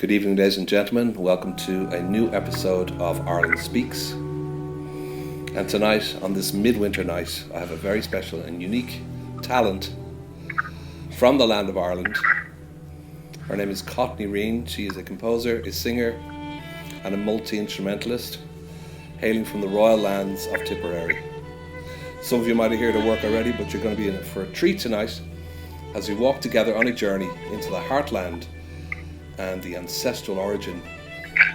Good evening, ladies and gentlemen. Welcome to a new episode of Ireland Speaks. And tonight, on this midwinter night, I have a very special and unique talent from the land of Ireland. Her name is Riain. She is a composer, a singer, and a multi-instrumentalist, hailing from the royal lands of Tipperary. Some of you might have heard her work already, but you're going to be in for a treat tonight as we walk together on a journey into the heartland and the ancestral origin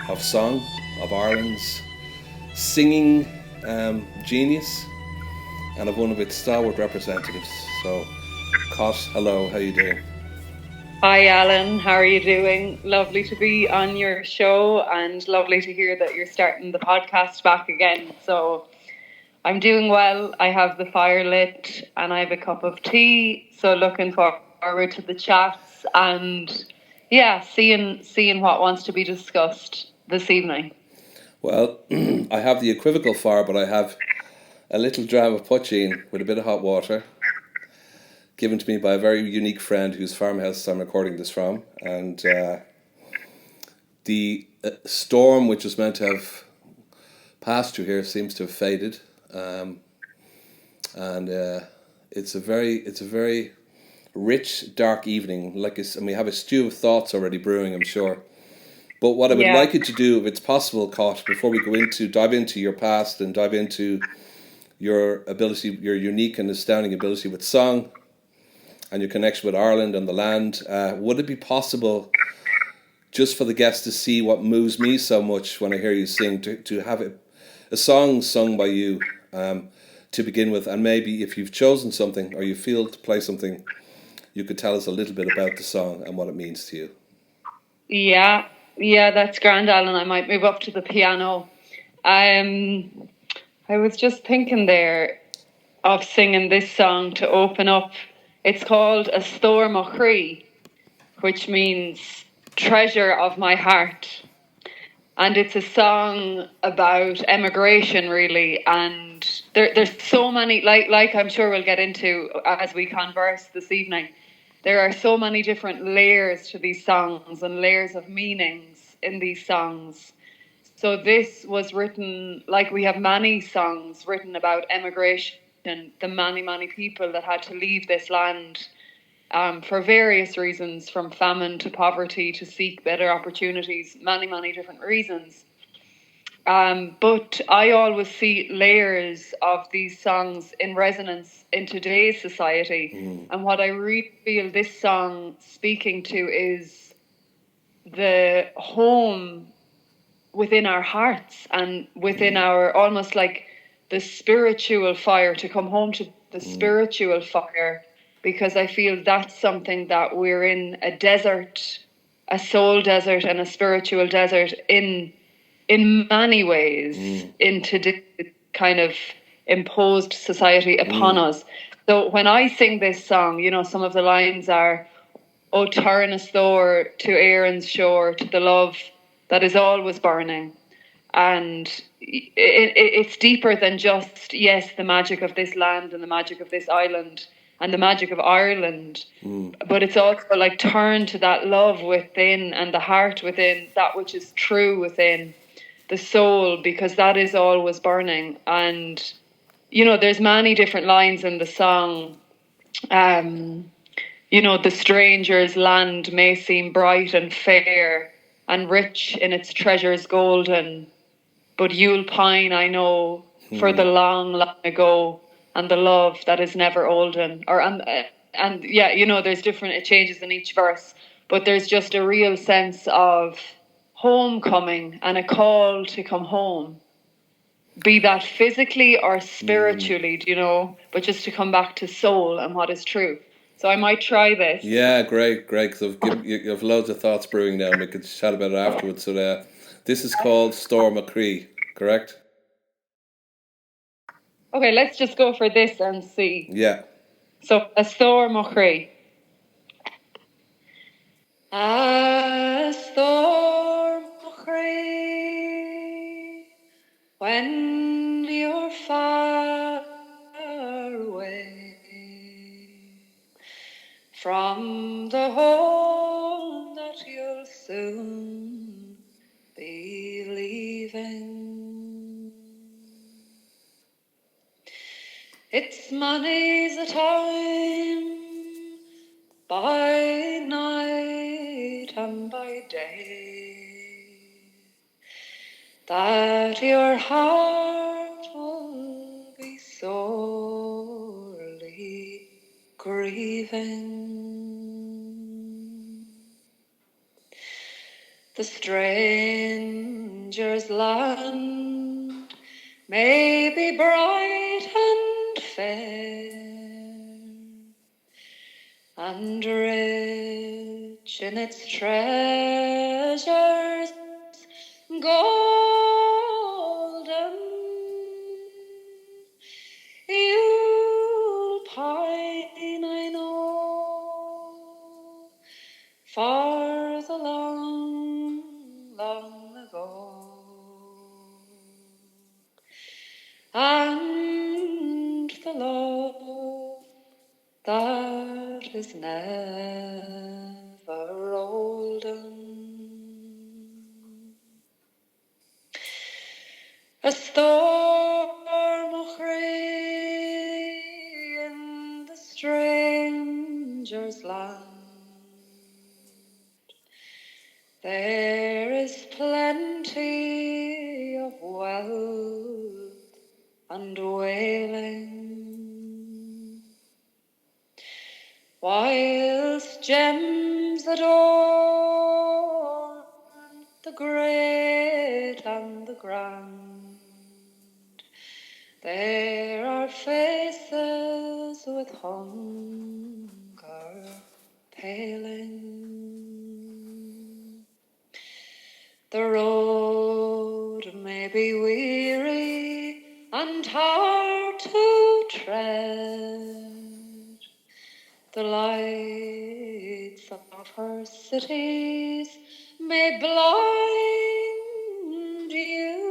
of song, of Ireland's singing genius, and of one of its stalwart representatives. So, Cait, hello, how are you doing? Hi Alan, how are you doing? Lovely to be on your show and lovely to hear that you're starting the podcast back again. So I'm doing well. I have the fire lit and I have a cup of tea. So looking forward to the chats and seeing what wants to be discussed this evening. Well, I have the equivocal fire, but I have a little dram of poitín with a bit of hot water, given to me by a very unique friend whose farmhouse I'm recording this from. And the storm which was meant to have passed through here seems to have faded. It's a very rich, dark evening. And we have a stew of thoughts already brewing, I'm sure. But what I would like you to do, if it's possible, Cait, before we dive into your past and dive into your ability, your unique and astounding ability with song and your connection with Ireland and the land, would it be possible, just for the guests to see what moves me so much when I hear you sing, to have a song sung by you to begin with, and maybe if you've chosen something or you feel to play something, you could tell us a little bit about the song and what it means to you. Yeah, that's grand, Alan. I might move up to the piano. I was just thinking there of singing this song to open up. It's called A Storm o' Cree, which means treasure of my heart. And it's a song about emigration, really. And there's so many, like I'm sure we'll get into as we converse this evening. There are so many different layers to these songs and layers of meanings in these songs. So this was written, like we have many songs written about emigration, the many people that had to leave this land for various reasons, from famine to poverty to seek better opportunities, many different reasons. But I always see layers of these songs in resonance in today's society. And what I really feel this song speaking to is the home within our hearts and within our, almost like the spiritual fire, to come home to the spiritual fire, because I feel that's something that we're in a desert, a soul desert and a spiritual desert in many ways in today's kind of imposed society upon us. So when I sing this song, you know, some of the lines are, "O turn us Thor to Erin's shore, to the love that is always burning." And it's deeper than just, yes, the magic of this land and the magic of this island and the magic of Ireland. But it's also like, turn to that love within and the heart within, that which is true within the soul, because that is always burning. And, you know, there's many different lines in the song. You know, the stranger's land may seem bright and fair and rich in its treasures golden, but you'll pine, I know, for the long ago and the love that is never olden. And yeah, you know, there's different, it changes in each verse, but there's just a real sense of homecoming and a call to come home, be that physically or spiritually, do you know, but just to come back to soul and what is true. So I might try this. Yeah, great, because you have loads of thoughts brewing now, and we could chat about it afterwards. So this is called Storm o' Cree, correct? Okay, let's just go for this and see. Yeah. So, A Storm o' Cree. A storm o' Cree, when you're far away from the home that you'll soon be leaving. It's many's the time, by night and by day, that your heart will be sorely grieving. The stranger's land may be bright and fair, and rich in its treasures golden. You'll pine, I know, for the long, long ago, and the love that is never olden. A storm of rain in the stranger's land. There is plenty of wealth and wailing, whilst gems adorn the great and the grand. There are faces with hunger paling. The road may be weary and hard to tread. The lights of her cities may blind you.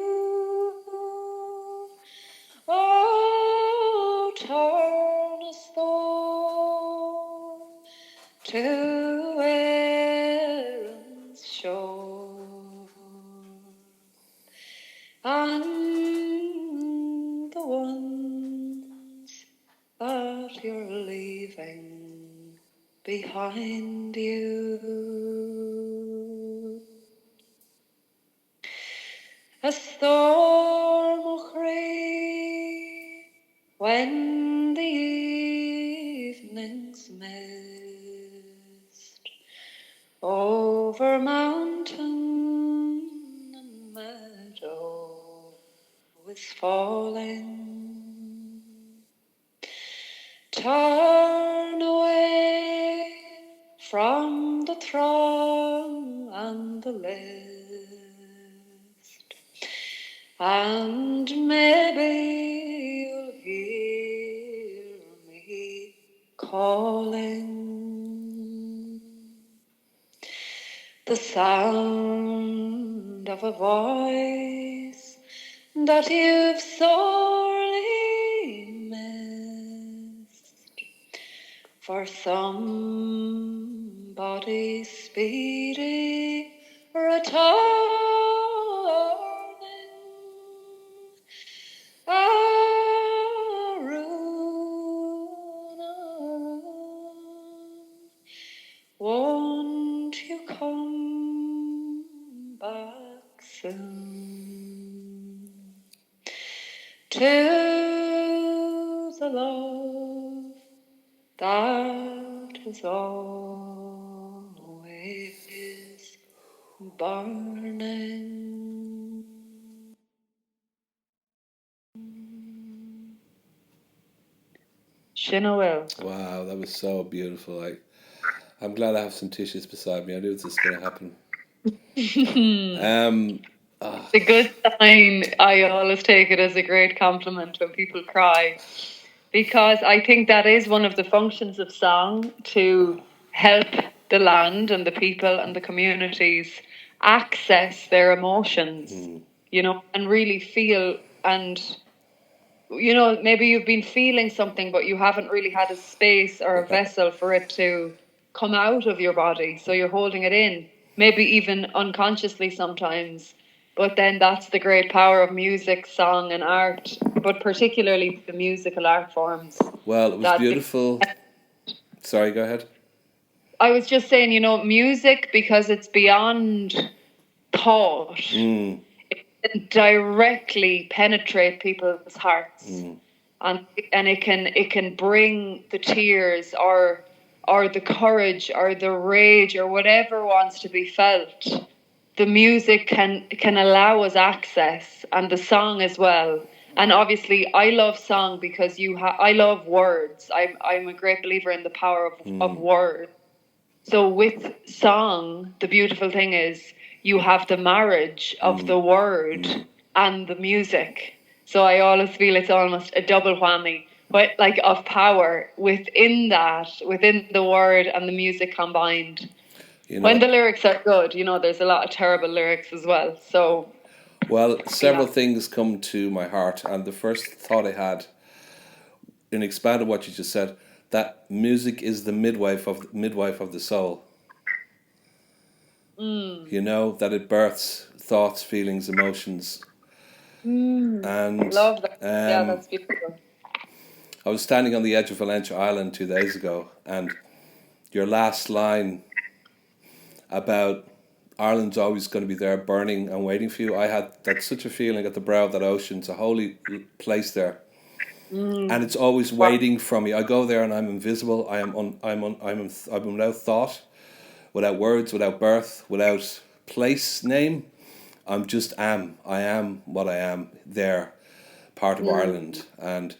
Oh, turn us though to Erin's shore, and the ones that you're leaving behind you. A storm of rain when the evening's mist over mountain and meadow is falling. Turn away from the throng and the list, and maybe you'll hear me calling. The sound of a voice that you've sorely missed, for somebody speedy returning. Won't you come back soon to the love that is always burning? Shinawil. Wow, that was so beautiful. I'm glad I have some tissues beside me. I knew this was going to happen. It's a good sign. I always take it as a great compliment when people cry, because I think that is one of the functions of song, to help the land and the people and the communities access their emotions, and really feel. And maybe you've been feeling something, but you haven't really had a space or a vessel for it to come out of your body, so you're holding it in. maybe even unconsciously sometimes. But then that's the great power of music, song, and art, but particularly the musical art forms. Well, it was That beautiful. Sorry, go ahead. I was just saying, music, because it's beyond thought, it can directly penetrate people's hearts, and it can bring the tears, or the courage, or the rage, or whatever wants to be felt. The music can allow us access, and the song as well. And obviously, I love song because I love words. I'm a great believer in the power of words. So with song, the beautiful thing is you have the marriage of the word and the music. So I always feel it's almost a double whammy, but like of power within that, within the word and the music combined. When the lyrics are good, there's a lot of terrible lyrics as well. So, well, several things come to my heart, and the first thought I had, in expanding what you just said, that music is the midwife of the soul. That it births thoughts, feelings, emotions. And love that. Yeah, that's beautiful. I was standing on the edge of Valentia Island 2 days ago, and your last line about Ireland's always going to be there burning and waiting for you, I had such a feeling at the brow of that ocean. It's a holy place there. And it's always waiting for me. I go there and I'm invisible. I'm without thought, without words, without birth, without place name. I am what I am there, part of Ireland. And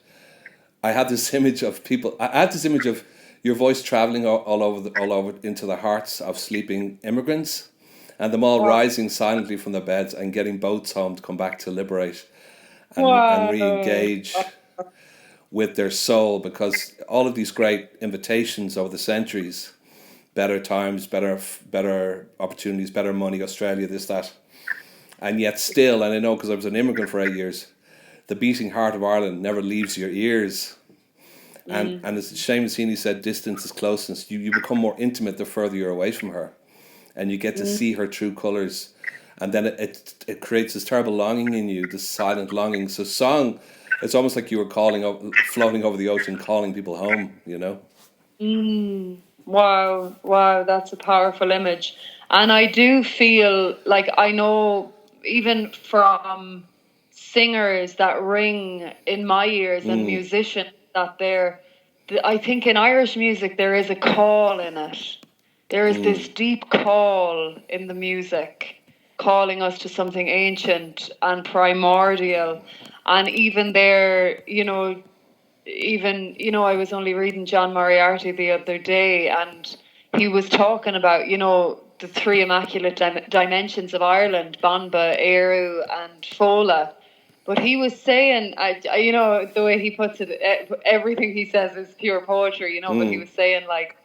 I had this image of people. I had this image of your voice traveling all over into the hearts of sleeping immigrants, and them all rising silently from their beds and getting boats home to come back to liberate and re-engage with their soul, because all of these great invitations over the centuries, better times, better opportunities, better money, Australia, this, that, and yet still, and I know because I was an immigrant for 8 years, the beating heart of Ireland never leaves your ears. And it's Seamus Heaney said, distance is closeness. You become more intimate the further you're away from her, and you get to see her true colours, and then it creates this terrible longing in you, this silent longing. So song, it's almost like you were floating over the ocean, calling people home. Wow, that's a powerful image. And I do feel like I know, even from singers that ring in my ears and musicians, that I think in Irish music there is a call in it. There is this deep call in the music, calling us to something ancient and primordial. And even there, I was only reading John Moriarty the other day, and he was talking about, the three immaculate dimensions of Ireland: Banba, Eru, and Fola. But he was saying, the way he puts it, everything he says is pure poetry, but he was saying, like,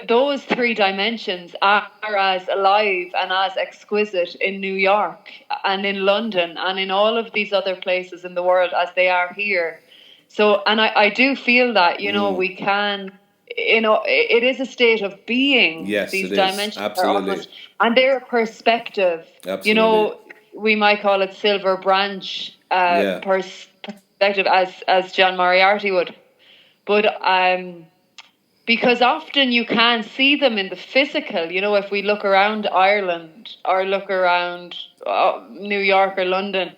those three dimensions are as alive and as exquisite in New York and in London and in all of these other places in the world as they are here. So, and I do feel that, we can, it is a state of being. Yes, these it dimensions is. Absolutely. and they're a perspective. Absolutely. We might call it silver branch perspective, as John Moriarty would. But because often you can't see them in the physical. If we look around Ireland or look around New York or London,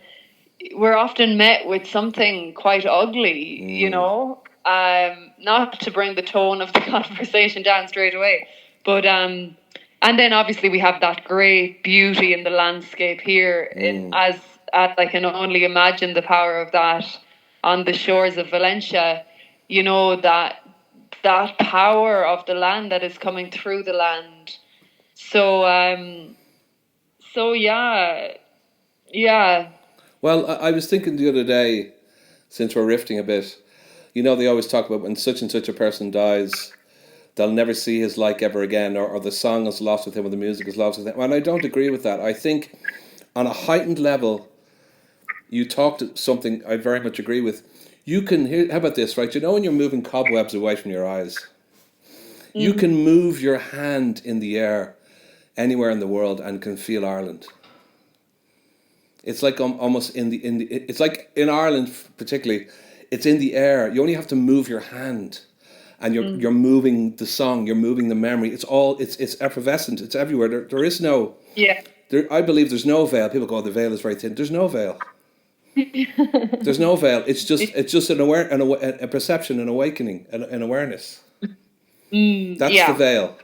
we're often met with something quite ugly, not to bring the tone of the conversation down straight away. But, and then obviously we have that great beauty in the landscape here, as I can only imagine the power of that on the shores of Valencia, that power of the land that is coming through the land. So yeah. Well, I was thinking the other day, since we're riffing a bit, they always talk about when such and such a person dies, they'll never see his like ever again, or the song is lost with him, or the music is lost with him. And I don't agree with that. I think on a heightened level, you talked something I very much agree with. You can hear, how about this, right? When you're moving cobwebs away from your eyes, you can move your hand in the air anywhere in the world and can feel Ireland. It's like almost it's like in Ireland particularly, it's in the air. You only have to move your hand, and you're moving the song, you're moving the memory. It's effervescent. It's everywhere. There is no. Yeah. I believe there's no veil. People go, "Oh, the veil is very thin." There's no veil. There's no veil. It's just a perception, an awakening, an awareness. That's the Yeah. veil.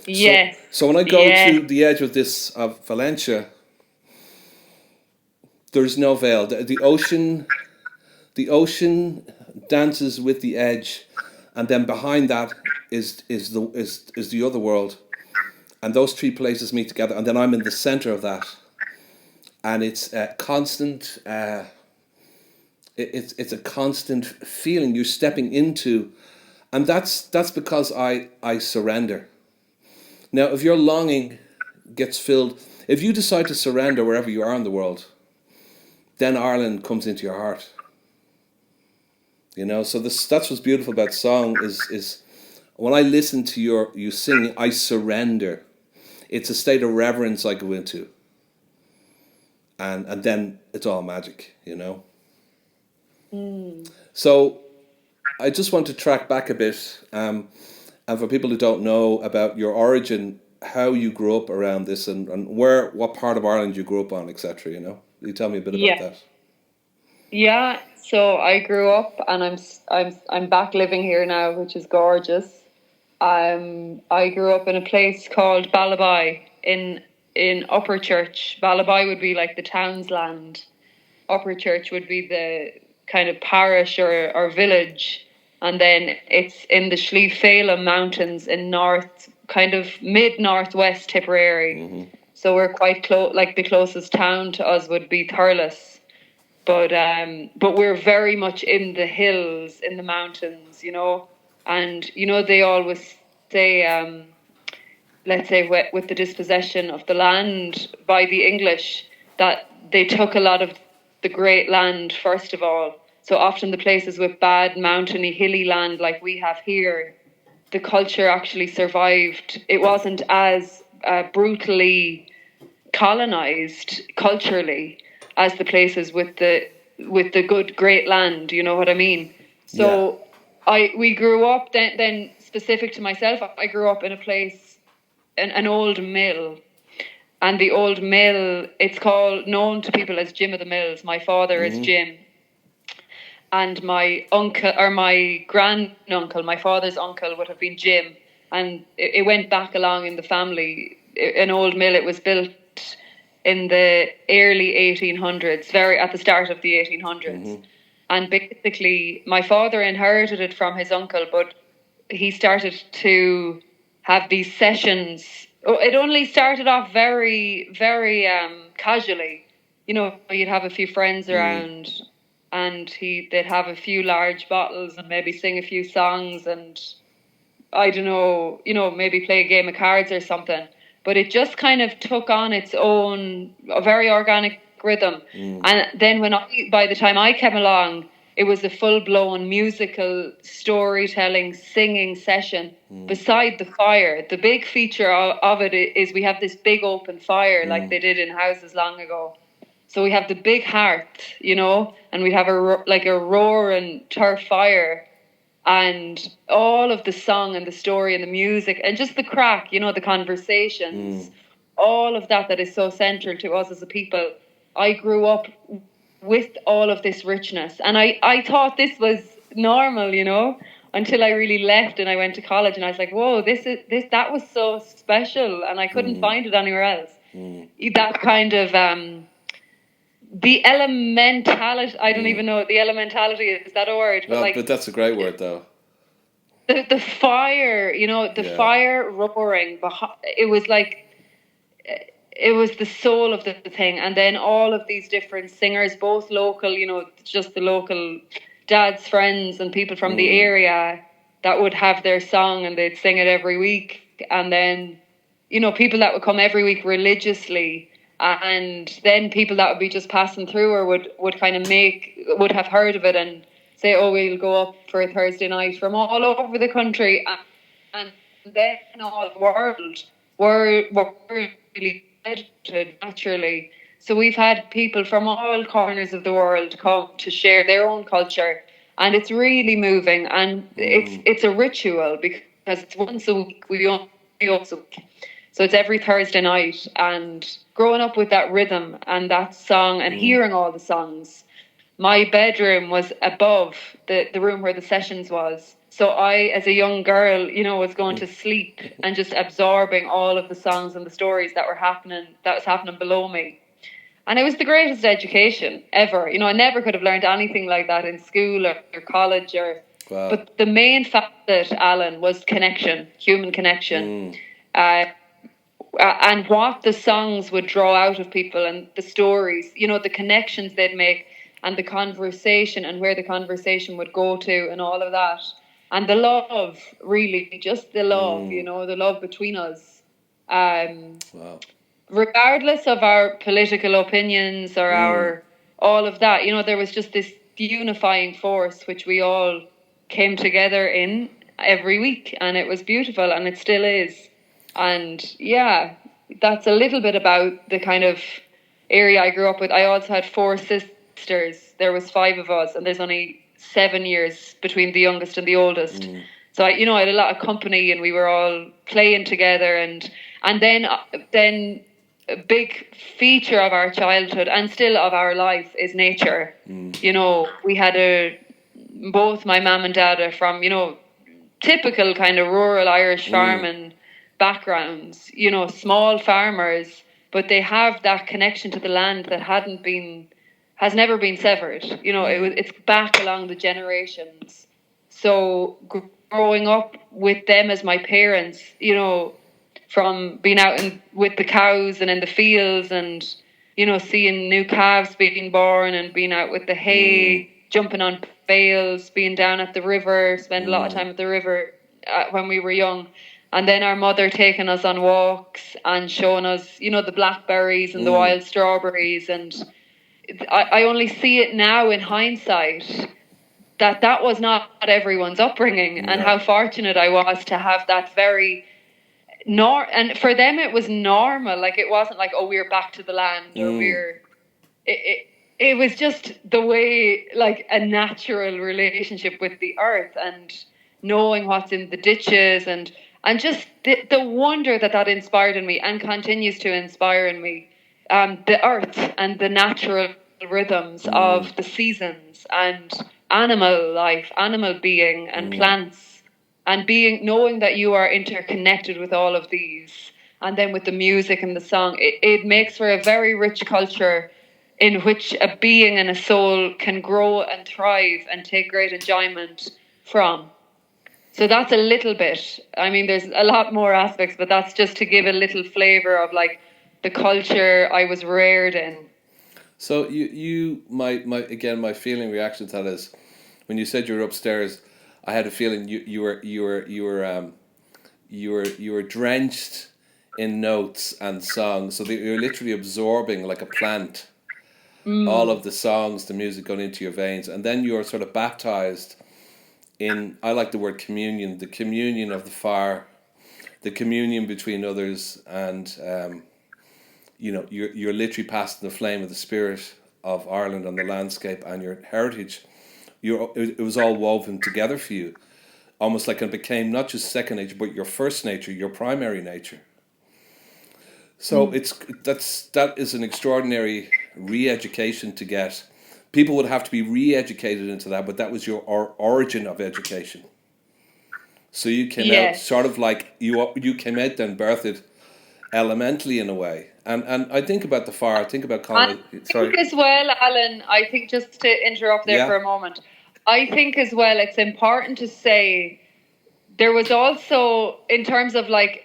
Yes. So when I go Yes. to the edge of this of Valencia, there's no veil. The ocean dances with the edge, and then behind that is the other world, and those three places meet together, and then I'm in the center of that, and it's a constant. It's a constant feeling you're stepping into, and that's because I surrender. Now, if your longing gets filled, if you decide to surrender wherever you are in the world, then Ireland comes into your heart. So that's what's beautiful about song is when I listen to you sing, I surrender. It's a state of reverence I go into, and then it's all magic. So I just want to track back a bit, and for people who don't know about your origin, how you grew up around this, and what part of Ireland you grew up on, etc. You tell me a bit about Yeah. that. Yeah. So I grew up, and I'm back living here now, which is gorgeous. I grew up in a place called Balabai in Upper Church. Balabai would be like the town's land. Upper Church would be the kind of parish or village, and then it's in the Schliefela Mountains in kind of mid-northwest Tipperary. Mm-hmm. So we're quite close. Like the closest town to us would be Thurles, but we're very much in the hills, in the mountains, and they always say, let's say with the dispossession of the land by the English, that they took a lot of the great land first of all. So often the places with bad mountainy hilly land like we have here, the culture actually survived. It wasn't as brutally colonized culturally as the places with the good great land. You know what I mean? So we grew up then specific to myself. I grew up in a place, an old mill. And the old mill, it's known to people as Jim of the Mills. My father is Jim. And my uncle, or my granduncle, my father's uncle would have been Jim. And it went back along in the family. An old mill, it was built in the early 1800s, very at the start of the 1800s. And basically, my father inherited it from his uncle, but he started to have these sessions. It only started off very, very casually. You'd have a few friends around, and they'd have a few large bottles and maybe sing a few songs, and I don't know, maybe play a game of cards or something. But it just kind of took on its own, a very organic rhythm. And then by the time I came along, it was a full-blown musical storytelling, singing session beside the fire. The big feature of it is we have this big open fire like they did in houses long ago. So we have the big hearth, and we have a roaring turf fire, and all of the song and the story and the music and just the crack, the conversations, all of that is so central to us as a people. I grew up with all of this richness, and I thought this was normal, until I really left and I went to college, and I was like, whoa, that was so special, and I couldn't find it anywhere else. That kind of the elementality, I don't even know what the elementality is that a word, but that's a great word though. The fire, fire roaring, it was like, it was the soul of the thing. And then all of these different singers, both local, just the local dad's friends and people from the area that would have their song and they'd sing it every week. And then, people that would come every week religiously, and then people that would be just passing through or would kind of would have heard of it and say, oh, we'll go up for a Thursday night from all over the country and then all the world. were really edited naturally. So we've had people from all corners of the world come to share their own culture, and it's really moving. And it's a ritual because it's once a week. We only once a week, so it's every Thursday night. And growing up with that rhythm and that song and hearing all the songs, my bedroom was above the room where the sessions was. So I, as a young girl, was going to sleep and just absorbing all of the songs and the stories that was happening below me. And it was the greatest education ever. I never could have learned anything like that in school or college Wow. But the main facet, Alan, was connection, human connection. And what the songs would draw out of people and the stories, the connections they'd make and the conversation and where the conversation would go to and all of that. And the love, really, just the love, the love between us. Wow. Regardless of our political opinions or our all of that, there was just this unifying force which we all came together in every week, and it was beautiful, and it still is. And yeah, that's a little bit about the kind of area I grew up with. I also had 4 sisters. There was 5 of us, and there's only 7 years between the youngest and the oldest. So I had a lot of company, and we were all playing together, and then a big feature of our childhood and still of our life is nature. We had both my mum and dad are from, typical kind of rural Irish farming backgrounds, small farmers, but they have that connection to the land that has never been severed. It's back along the generations. So growing up with them as my parents, from being out with the cows and in the fields and, seeing new calves being born and being out with the hay, jumping on bales, being down at the river, spend a lot of time at the river when we were young. And then our mother taking us on walks and showing us, the blackberries and the wild strawberries. And I only see it now in hindsight that was not everyone's upbringing, and how fortunate I was to have that very and for them it was normal. Like, it wasn't like, oh, we're back to the land, or it was just the way, like, a natural relationship with the earth and knowing what's in the ditches and just the wonder that inspired in me and continues to inspire in me. The earth and the natural rhythms of the seasons and animal life, animal being and plants, and knowing that you are interconnected with all of these, and then with the music and the song, it makes for a very rich culture in which a being and a soul can grow and thrive and take great enjoyment from. So that's a little bit. I mean, there's a lot more aspects, but that's just to give a little flavour of, like, the culture I was reared in. So my feeling reaction to that is, when you said you were upstairs, I had a feeling you were drenched in notes and songs. So you're literally absorbing, like a plant, all of the songs, the music going into your veins, and then you're sort of baptized in, I like the word communion, the communion of the fire, the communion between others, and you're literally passing the flame of the spirit of Ireland on the landscape and your heritage. It was all woven together for you, almost like it became not just second nature, but your first nature, your primary nature. So that is an extraordinary re-education to get. People would have to be re-educated into that, but that was your origin of education. So you came out sort of like you came out then birthed elementally in a way. And I think about the fire. I think about Colin. I think as well, Alan, I think, just to interrupt there for a moment, I think as well it's important to say there was also, in terms of, like,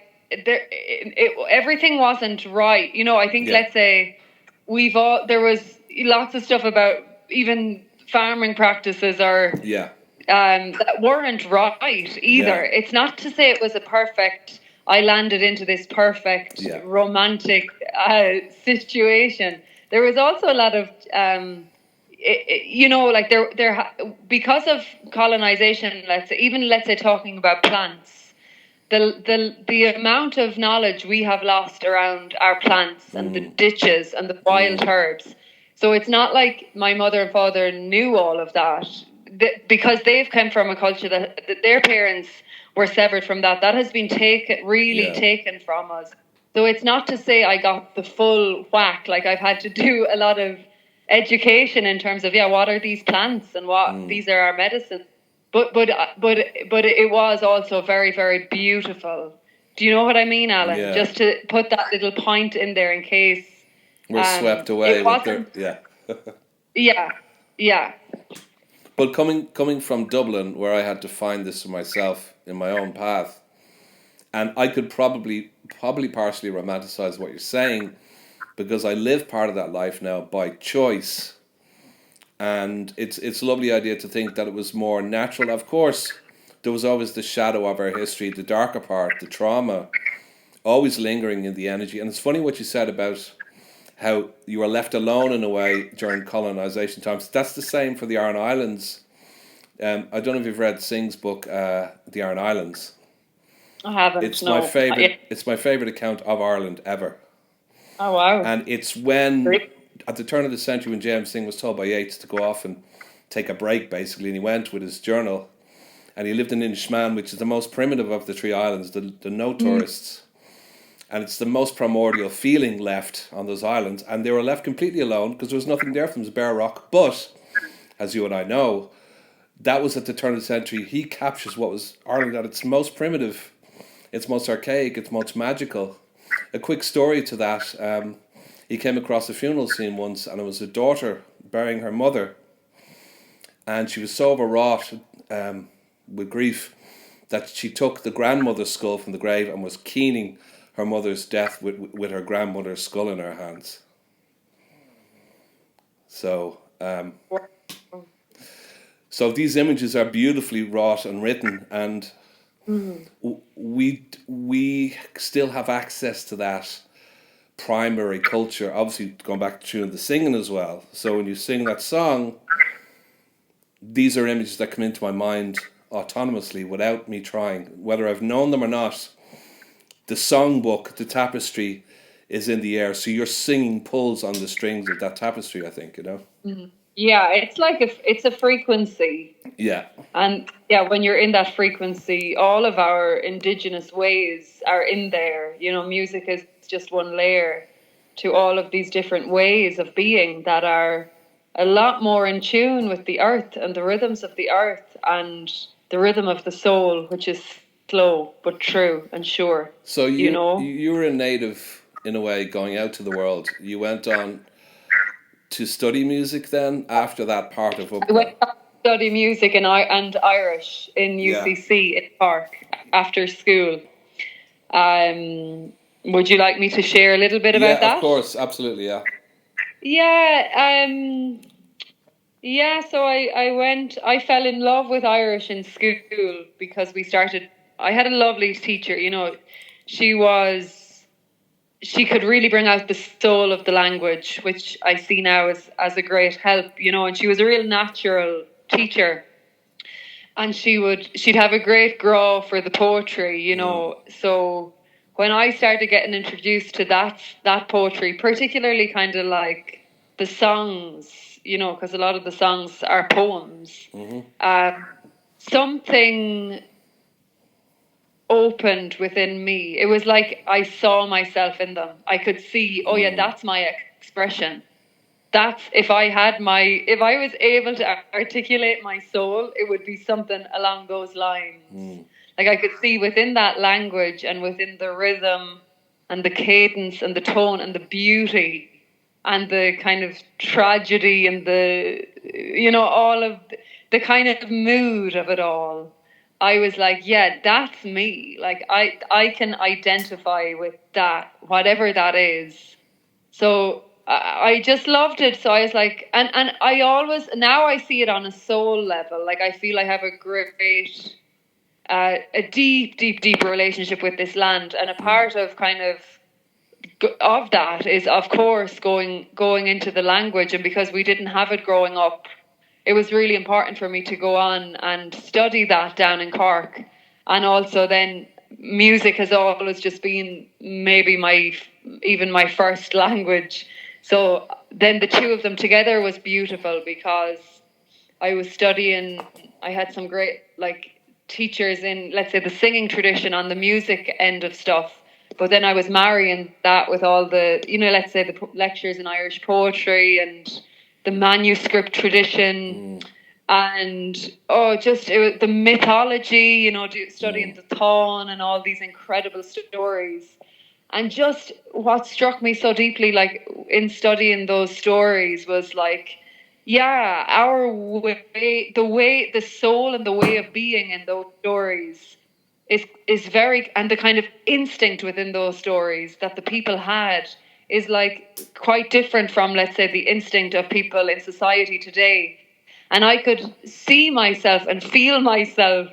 everything wasn't right. I think, let's say, there was lots of stuff about even farming practices or that weren't right either. It's not to say it was I landed into this perfect romantic situation. There was also a lot of because of colonization, let's say talking about plants, the amount of knowledge we have lost around our plants and the ditches and the wild herbs. So it's not like my mother and father knew all of that, because they've come from a culture that their parents were severed from that. That has been taken from us. So it's not to say I got the full whack. Like, I've had to do a lot of education in terms of, what are these plants and what these are our medicines. But it was also very, very beautiful. Do you know what I mean, Alan? Yeah. Just to put that little point in there in case we're swept away with their yeah. But coming from Dublin, where I had to find this for myself in my own path, and I could probably partially romanticize what you're saying, because I live part of that life now by choice. And it's a lovely idea to think that it was more natural. Of course, there was always the shadow of our history, the darker part, the trauma, always lingering in the energy. And it's funny what you said about how you were left alone in a way during colonization times. That's the same for the Aran Islands. I don't know if you've read Singh's book, The Aran Islands. I haven't. It's my favorite. It's my favorite account of Ireland ever. Oh wow! And it's when, at the turn of the century, when James Singh was told by Yeats to go off and take a break, basically, and he went with his journal, and he lived in Inishmaan, which is the most primitive of the three islands. The no tourists, and it's the most primordial feeling left on those islands, and they were left completely alone because there was nothing there from bare rock. But, as you and I know, that was at the turn of the century. He captures what was Ireland at its most primitive, its most archaic, its most magical. A quick story to that. He came across a funeral scene once, and it was a daughter burying her mother, and she was so overwrought with grief that she took the grandmother's skull from the grave and was keening her mother's death with her grandmother's skull in her hands. So these images are beautifully wrought and written, and we still have access to that primary culture, obviously going back to the singing as well. So when you sing that song, these are images that come into my mind autonomously without me trying, whether I've known them or not. The songbook, the tapestry is in the air, so your singing pulls on the strings of that tapestry, I think, you know. Yeah, it's like it's a frequency. Yeah. And when you're in that frequency, all of our indigenous ways are in there. You know, music is just one layer to all of these different ways of being that are a lot more in tune with the earth and the rhythms of the earth and the rhythm of the soul, which is slow but true and sure. So you were a native in a way, going out to the world. You went on to study music then after that part of Upper? I went to study music and Irish in UCC in Cork after school. Would you like me to share a little bit about that? Yeah, of course, absolutely, yeah. So I fell in love with Irish in school because I had a lovely teacher, you know. She could really bring out the soul of the language, which I see now as a great help, you know, and she was a real natural teacher. And she'd have a great grow for the poetry, you know. So when I started getting introduced to that poetry, particularly kind of like the songs, you know, because a lot of the songs are poems, something opened within me. It was like I saw myself in them. I could see, that's my expression. That's if I was able to articulate my soul, it would be something along those lines. Like I could see within that language and within the rhythm and the cadence and the tone and the beauty and the kind of tragedy and the, you know, all of the kind of mood of it all. I was like, yeah, that's me. Like I can identify with that, whatever that is. So I just loved it. So I was like, and I always, now I see it on a soul level. Like I feel I have a great, a deep relationship with this land. And a part of kind of that is, of course, going into the language. And because we didn't have it growing up, it was really important for me to go on and study that down in Cork, and also then music has always just been maybe even my first language. So then the two of them together was beautiful, because I was studying, I had some great like teachers in, let's say, the singing tradition on the music end of stuff. But then I was marrying that with all the, let's say, the lectures in Irish poetry and the manuscript tradition. And it was the mythology, studying the Thon and all these incredible stories. And just what struck me so deeply, like in studying those stories, was like, yeah, our way, the soul and the way of being in those stories is very, and the kind of instinct within those stories that the people had is like quite different from, let's say, the instinct of people in society today. And I could see myself and feel myself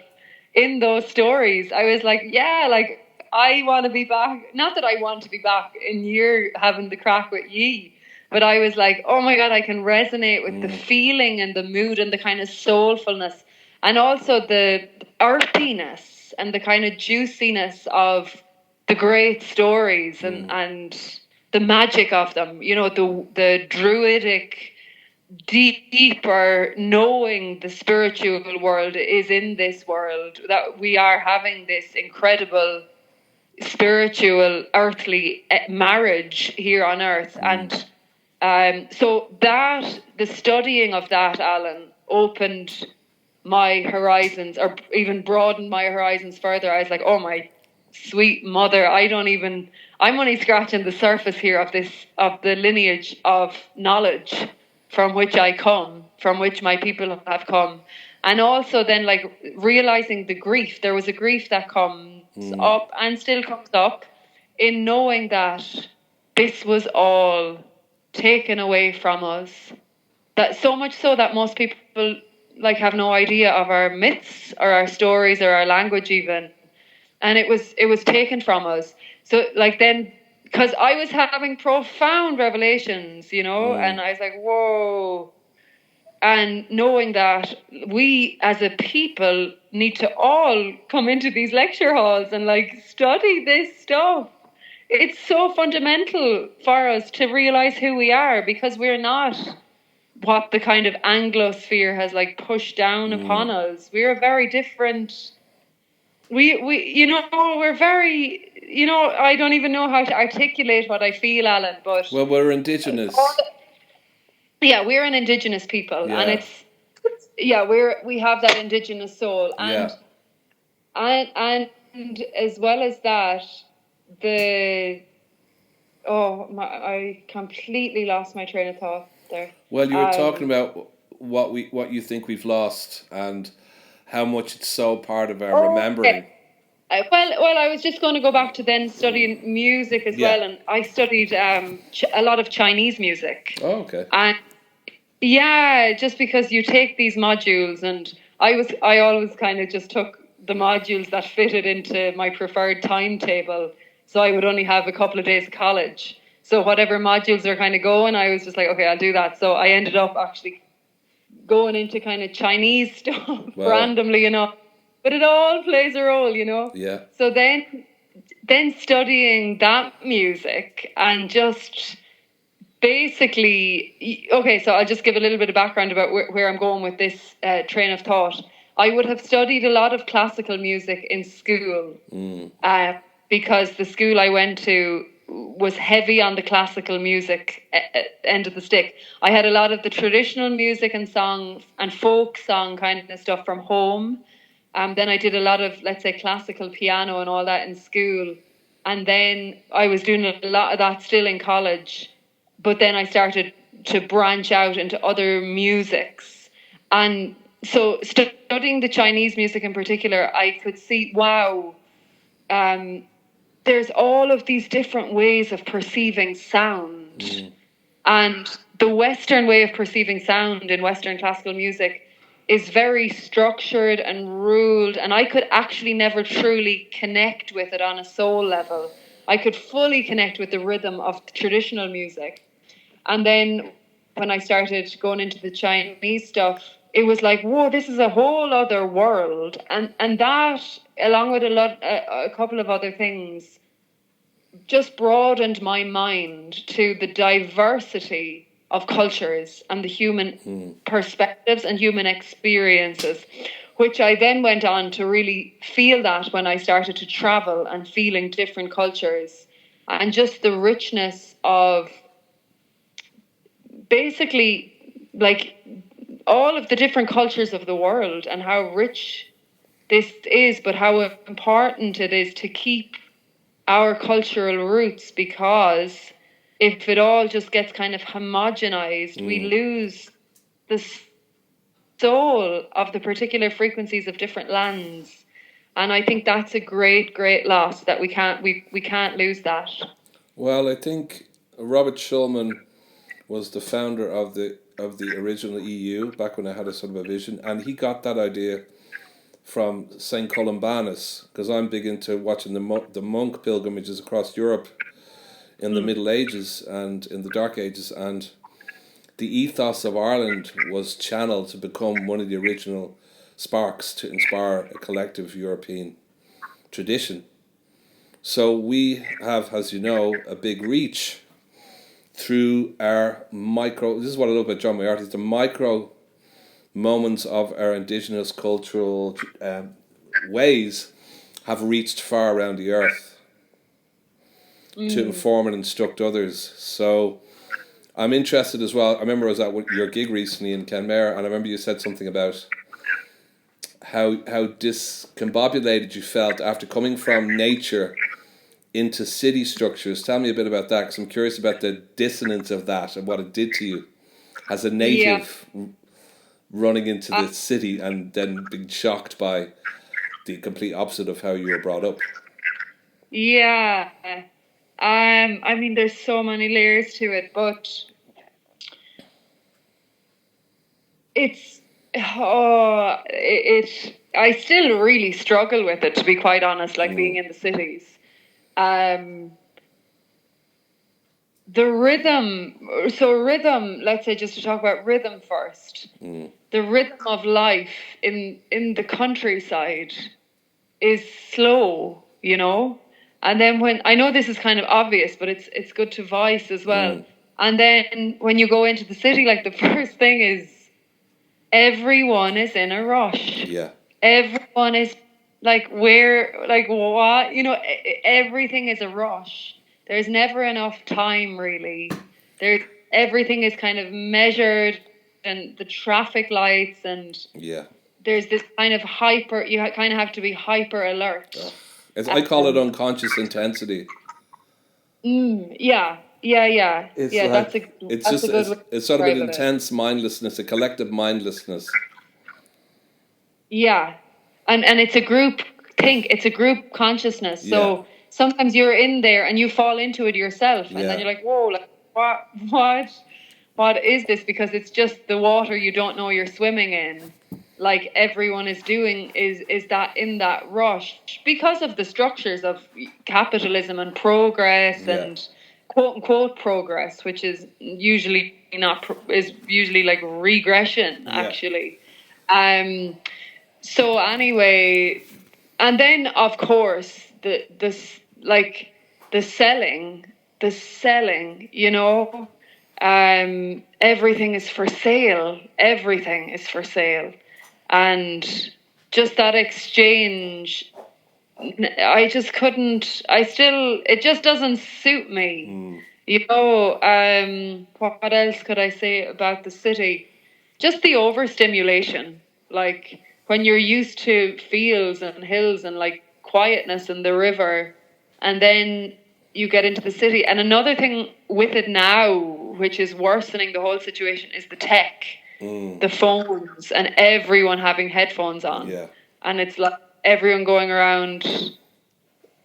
in those stories. I was like, yeah, like I want to be back. Not that I want to be back in year having the crack with ye, but I was like, oh my God, I can resonate with the feeling and the mood and the kind of soulfulness, and also the earthiness and the kind of juiciness of the great stories, and the magic of them. The druidic, deeper knowing the spiritual world is in this world, that we are having this incredible spiritual earthly marriage here on earth. And so that the studying of that, Alan, opened my horizons, or even broadened my horizons further. I was like, oh my sweet mother, I'm only scratching the surface here of the lineage of knowledge from which I come, from which my people have come. And also then, like, realizing the grief. There was a grief that comes up and still comes up in knowing that this was all taken away from us. That so much so that most people like have no idea of our myths or our stories or our language even. And it was taken from us. So like then, because I was having profound revelations, and I was like, whoa. And knowing that we as a people need to all come into these lecture halls and like study this stuff. It's so fundamental for us to realize who we are, because we're not what the kind of Anglosphere has like pushed down upon us. We're a very different. We're very, I don't even know how to articulate what I feel, Alan, but. Well, we're indigenous. Yeah, we're an indigenous people, and we have that indigenous soul, and as well as that, I completely lost my train of thought there. Well, you were talking about what you think we've lost and how much it's so part of our remembering. Okay. Well, I was just going to go back to then studying music as well, and I studied a lot of Chinese music. Oh, okay. And yeah, just because you take these modules, and I always kind of just took the modules that fitted into my preferred timetable. So I would only have a couple of days of college. So whatever modules are kind of going, I was just like, okay, I'll do that. So I ended up actually going into kind of Chinese stuff randomly enough. But it all plays a role, Yeah. So then studying that music and just basically, okay, so I'll just give a little bit of background about where I'm going with this train of thought. I would have studied a lot of classical music in school because the school I went to was heavy on the classical music end of the stick. I had a lot of the traditional music and song and folk song kind of stuff from home. Then I did a lot of, let's say, classical piano and all that in school. And then I was doing a lot of that still in college. But then I started to branch out into other musics. And so studying the Chinese music in particular, I could see, wow, there's all of these different ways of perceiving sound. And the Western way of perceiving sound in Western classical music is very structured and ruled, and I could actually never truly connect with it on a soul level. I could fully connect with the rhythm of the traditional music. And then when I started going into the Chinese stuff, it was like, whoa, this is a whole other world. And that along with a couple of other things, just broadened my mind to the diversity of cultures and the human perspectives and human experiences, which I then went on to really feel that when I started to travel and feeling different cultures, and just the richness of basically like all of the different cultures of the world, and how rich this is, but how important it is to keep our cultural roots, because if it all just gets kind of homogenized, we lose the soul of the particular frequencies of different lands. And I think that's a great, great loss, that we can't lose that. Well, I think Robert Schulman was the founder of the original EU back when I had a sort of a vision, and he got that idea from Saint Columbanus, because I'm big into watching the monk pilgrimages across Europe in the Middle Ages and in the Dark Ages, and the ethos of Ireland was channeled to become one of the original sparks to inspire a collective European tradition. So we have, as you know, a big reach through our micro, this is what I love about John Mayart, is the micro moments of our indigenous cultural ways have reached far around the earth to inform and instruct others. So I'm interested as well. I remember I was at your gig recently in Kenmare, and I remember you said something about how discombobulated you felt after coming from nature into city structures. Tell me a bit about that, because I'm curious about the dissonance of that and what it did to you as a native running into the city and then being shocked by the complete opposite of how you were brought up. Yeah. I mean, there's so many layers to it, but I still really struggle with it, to be quite honest, like being in the cities. The rhythm, let's say, just to talk about rhythm first, the rhythm of life in the countryside is slow, you know? And then when, I know this is kind of obvious, but it's good to voice as well. And then when you go into the city, like the first thing is everyone is in a rush. Yeah. Everyone is like, where, like what, you know, everything is a rush. There's never enough time, really. Everything is kind of measured, and the traffic lights, and there's this kind of you kind of have to be hyper alert. I call it unconscious intensity. Yeah. It's like, it's sort of an intense mindlessness, a collective mindlessness. Yeah, and it's a group it's a group consciousness. So sometimes you're in there and you fall into it yourself, and then you're like, whoa, like what is this? Because it's just the water you don't know you're swimming in. Like everyone is doing is that in that rush because of the structures of capitalism and progress and quote unquote progress, which is usually usually like regression actually. So anyway, and then of course the selling, you know, everything is for sale. Everything is for sale. And just that exchange, it just doesn't suit me. You know, what else could I say about the city? Just the overstimulation. Like when you're used to fields and hills and like quietness and the river, and then you get into the city. And another thing with it now, which is worsening the whole situation, is the tech. The phones, and everyone having headphones on. And it's like everyone going around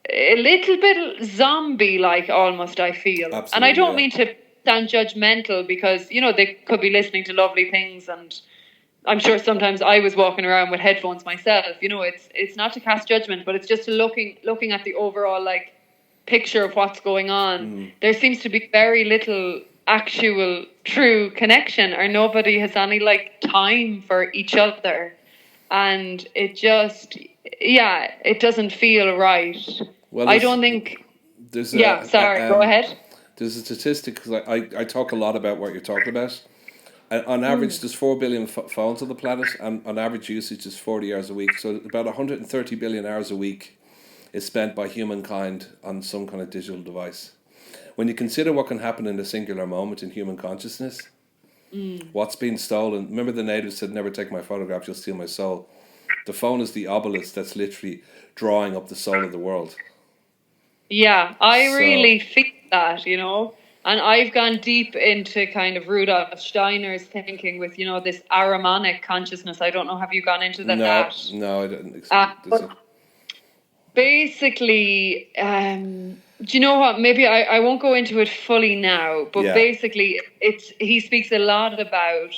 a little bit zombie-like almost, I feel. Absolutely, and I don't mean to sound judgmental, because, you know, they could be listening to lovely things, and I'm sure sometimes I was walking around with headphones myself. You know, it's not to cast judgment, but it's just to looking at the overall like picture of what's going on. There seems to be very little actual true connection, or nobody has any like time for each other, and it just it doesn't feel right. Well, I don't think. there's Yeah, sorry. Go ahead. there's a statistic, because I talk a lot about what you're talking about. On average, Mm. there's 4 billion phones on the planet, and on average usage is 40 hours a week. So about 130 billion hours a week is spent by humankind on some kind of digital device. When you consider what can happen in a singular moment in human consciousness, what's being stolen. Remember, the natives said, "Never take my photograph, you'll steal my soul." The phone is the obelisk that's literally drawing up the soul of the world. Yeah, I So really feel that, and I've gone deep into kind of Rudolf Steiner's thinking with, this Ahrimanic consciousness. I don't know, have you gone into no, that? no, I didn't. But basically, do you know what? Maybe I won't go into it fully now, but Yeah, basically, he speaks a lot about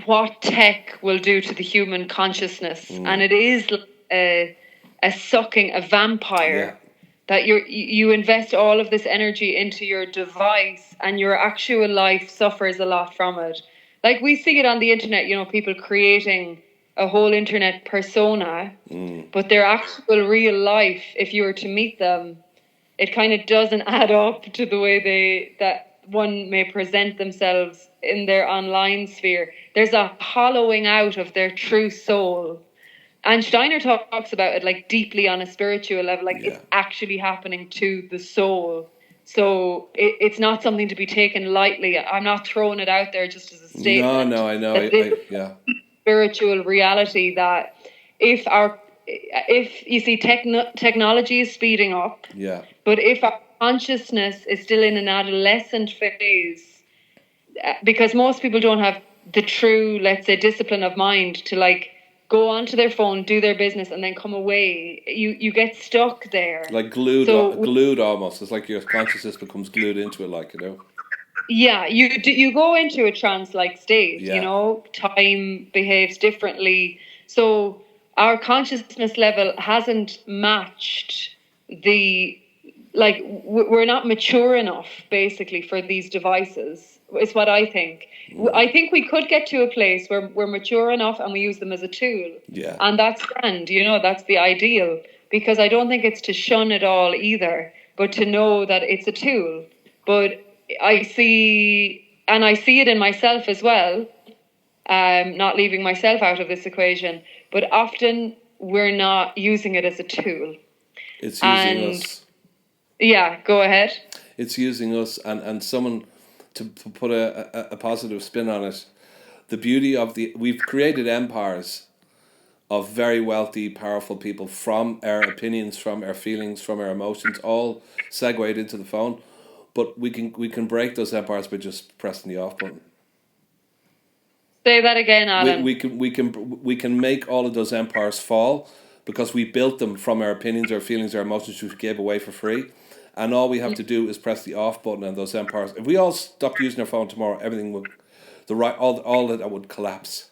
what tech will do to the human consciousness, and it is a sucking, a yeah, vampire, that you invest all of this energy into your device, and your actual life suffers a lot from it. Like, we see it on the internet, people creating a whole internet persona, but their actual real life, if you were to meet them, it kind of doesn't add up to the way that one may present themselves in their online sphere. There's a hollowing out of their true soul. And Steiner talks about it like deeply on a spiritual level, like yeah. it's actually happening to the soul. So it's not something to be taken lightly. I'm not throwing it out there just as a No, statement. no, I know. That this Yeah, spiritual reality, that if you see technology is speeding up, yeah. but if our consciousness is still in an adolescent phase, because most people don't have the true, let's say, discipline of mind to like go onto their phone, do their business, and then come away. You get stuck there. Like glued, So glued almost. It's like your consciousness becomes glued into it, like, you know. yeah, you go into a trance-like state. Yeah, Time behaves differently. So our consciousness level hasn't matched the, like, we're not mature enough basically for these devices, is what I think. I think we could get to a place where we're mature enough and we use them as a tool, yeah. and that's grand. That's the ideal, because I don't think it's to shun it all either, but to know that it's a tool. But I see it in myself as well, not leaving myself out of this equation, but often we're not using it as a tool. It's using And us. yeah, go ahead. It's using us, and someone to put a positive spin on it. The beauty of we've created empires of very wealthy, powerful people from our opinions, from our feelings, from our emotions, all segued into the phone. But we can break those empires by just pressing the off button. Say that again, We, Alan. we can we can we can make all of those empires fall because we built them from our opinions, our feelings, our emotions, which we gave away for free. And all we have to do is press the off button on those empires. If we all stopped using our phone tomorrow, everything would all of that would collapse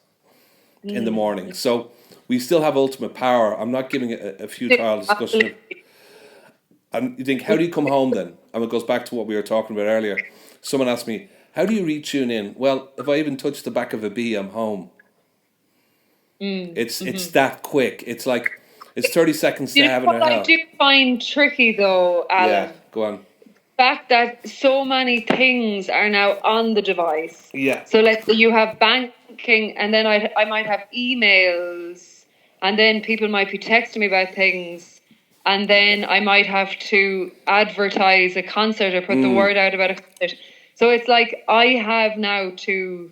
in the morning. So we still have ultimate power. I'm not giving it a futile discussion. And you think, how do you come home then? And it goes back to what we were talking about earlier. Someone asked me, how do you retune in? Well, if I even touch the back of a bee, I'm home. It's that quick. It's like it's 30 seconds to have in What our I house. do find tricky though, Yeah, Alan, go on. fact that so many things are now on the device. Yeah. So let's say you have banking, and then I might have emails, and then people might be texting me about things, and then I might have to advertise a concert or put the word out about a concert. So it's like I have now to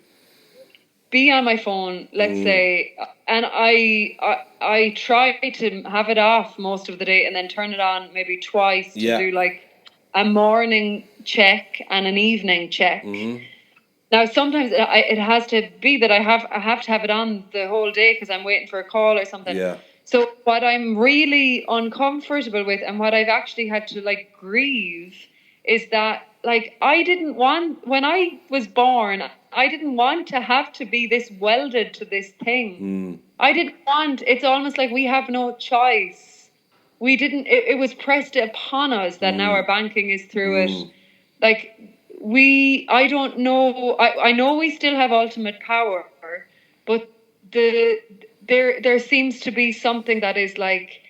be on my phone, let's say, and I try to have it off most of the day and then turn it on maybe twice to do like a morning check and an evening check. Now sometimes it has to be that I have to have it on the whole day because I'm waiting for a call or something. Yeah. So what I'm really uncomfortable with, and what I've actually had to like grieve, is that like I didn't want, when I was born, I didn't want to have to be this welded to this thing. I didn't want, it's almost like we have no choice. We didn't, it was pressed upon us that now our banking is through it. Like I don't know, I know we still have ultimate power, but there seems to be something that is like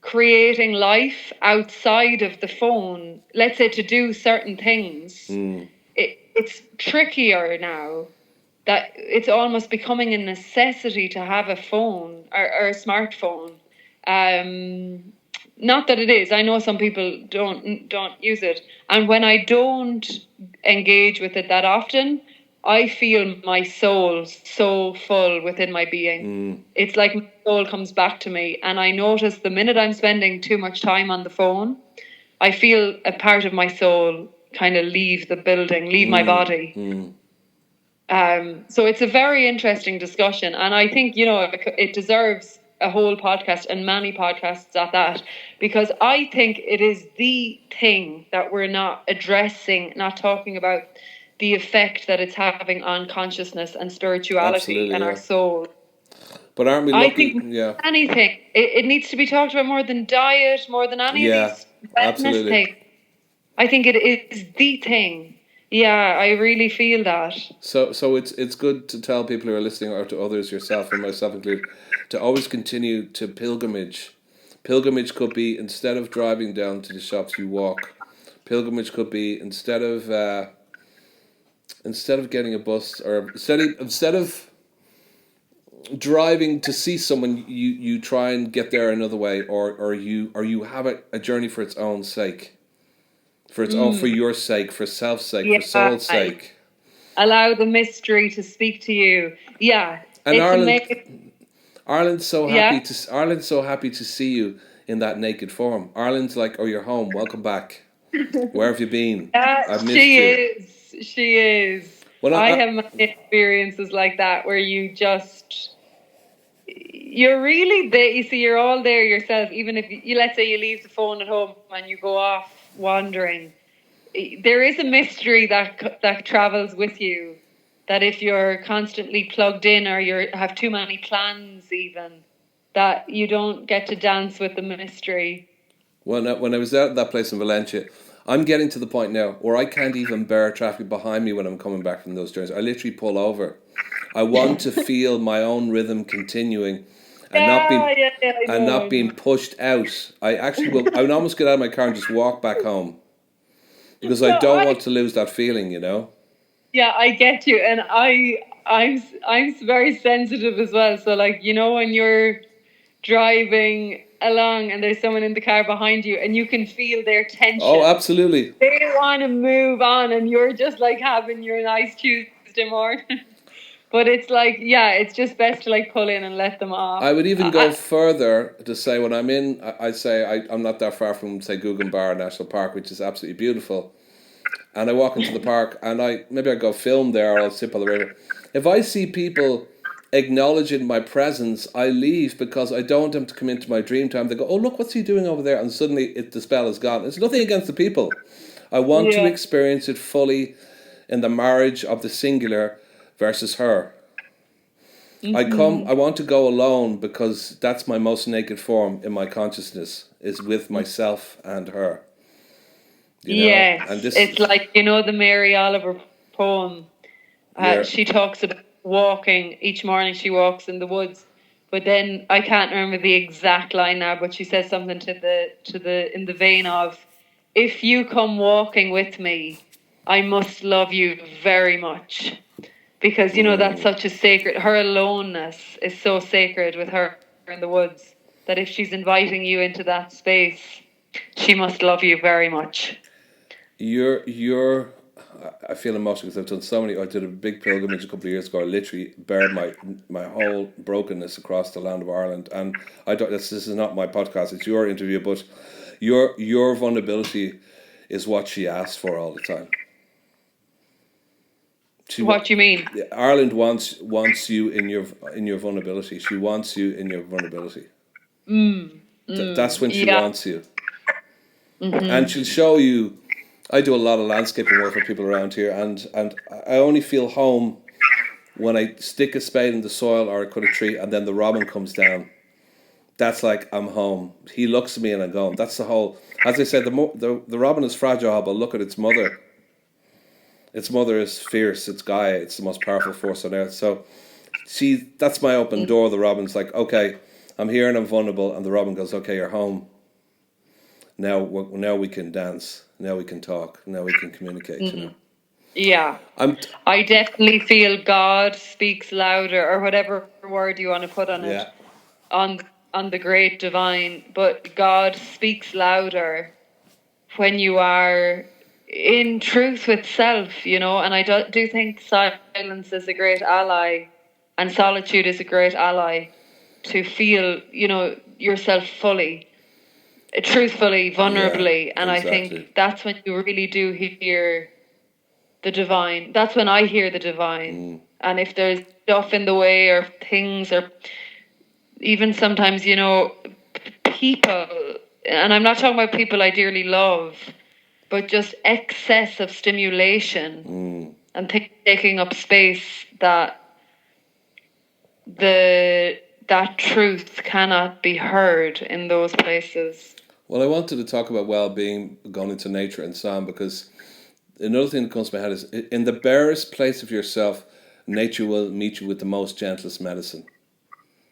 creating life outside of the phone. Let's say to do certain things, it's trickier now. That it's almost becoming a necessity to have a phone or a smartphone. Not that it is. I know some people don't use it, and when I don't engage with it that often, I feel my soul so full within my being. It's like my soul comes back to me, and I notice the minute I'm spending too much time on the phone, I feel a part of my soul kind of leave the building, leave my body. So it's a very interesting discussion, and I think it deserves a whole podcast and many podcasts at that, because I think it is the thing that we're not addressing, not talking about the effect that it's having on consciousness and spirituality. Absolutely, and our soul. But aren't we I lucky? think anything, it needs to be talked about more than diet, more than any of these wellness things. I think it is the thing. Yeah, I really feel that. So it's good to tell people who are listening, or to others, yourself and myself included, to always continue to pilgrimage. Pilgrimage could be, instead of driving down to the shops, you walk. Pilgrimage could be, instead of getting a bus, or instead of driving to see someone, you try and get there another way, or you have a journey for its own sake. For its own, for your sake, for self's sake, for soul's sake. Allow the mystery to speak to you. Yeah. And Ireland's so happy to see you in that naked form. Ireland's like, oh, you're home. Welcome back. Where have you been? I've missed you. She is. Well, I have my experiences like that where you're really there. You see, you're all there yourself. Even if let's say you leave the phone at home and you go off wandering, there is a mystery that travels with you, that if you're constantly plugged in, or you have too many plans, even, that you don't get to dance with the mystery. Well, when I was out at that place in Valencia, I'm getting to the point now where I can't even bear traffic behind me when I'm coming back from those journeys. I literally pull over. I want to feel my own rhythm continuing. And not being pushed out. I would almost get out of my car and just walk back home, because I don't want to lose that feeling, Yeah, I get you, and I'm very sensitive as well. So, like, when you're driving along and there's someone in the car behind you, and you can feel their tension. Oh, absolutely. They want to move on, and you're just like having your nice Tuesday morning. But it's like, it's just best to like pull in and let them off. I would even go further to say, when I'm in, I'm not that far from, say, Guggenbar National Park, which is absolutely beautiful. And I walk into the park, and I go film there, or I'll sit by the river. If I see people acknowledging my presence, I leave, because I don't want them to come into my dream time. They go, oh, look, what's he doing over there? And suddenly the spell is gone. It's nothing against the people. I want to experience it fully in the marriage of the singular versus her. I want to go alone, because that's my most naked form in my consciousness, is with myself and her. Yes, and it's like, the Mary Oliver poem. She talks about walking. Each morning she walks in the woods, but then I can't remember the exact line now, but she says something in the vein of, if you come walking with me, I must love you very much. Because, that's such a sacred, her aloneness is so sacred with her in the woods, that if she's inviting you into that space, she must love you very much. I feel emotional, because I've done so many. I did a big pilgrimage a couple of years ago. I literally bared my whole brokenness across the land of Ireland. And this is not my podcast, it's your interview, but your vulnerability is what she asks for all the time. What do you mean? Ireland wants you in your vulnerability. She wants you in your vulnerability. That's when she wants you. And she'll show you. I do a lot of landscaping work for people around here, and I only feel home when I stick a spade in the soil or I cut a tree, and then the robin comes down. That's like, I'm home. He looks at me and I'm going. That's the whole. As I said, the robin is fragile, but look at its mother. Its mother is fierce. It's Gaia. It's the most powerful force on earth. So See, that's my open door. The robin's like, okay, I'm here and I'm vulnerable, and the robin goes, okay, you're home. Now we can dance. Now we can talk. Now we can communicate. You know. Yeah. I definitely feel God speaks louder, or whatever word you want to put on it, on the great divine. But God speaks louder when you are in truth with self, you know. And I do think silence is a great ally, and solitude is a great ally to feel, you know, yourself fully, truthfully, vulnerably. And exactly. I think that's when you really do hear the divine. That's when I hear the divine. And if there's stuff in the way, or things, or even sometimes, you know, people, and I'm not talking about people I dearly love, but just excess of stimulation and taking up space, that that truth cannot be heard in those places. Well, I wanted to talk about well-being, going into nature and sound, because another thing that comes to my head is, in the barest place of yourself, nature will meet you with the most gentlest medicine.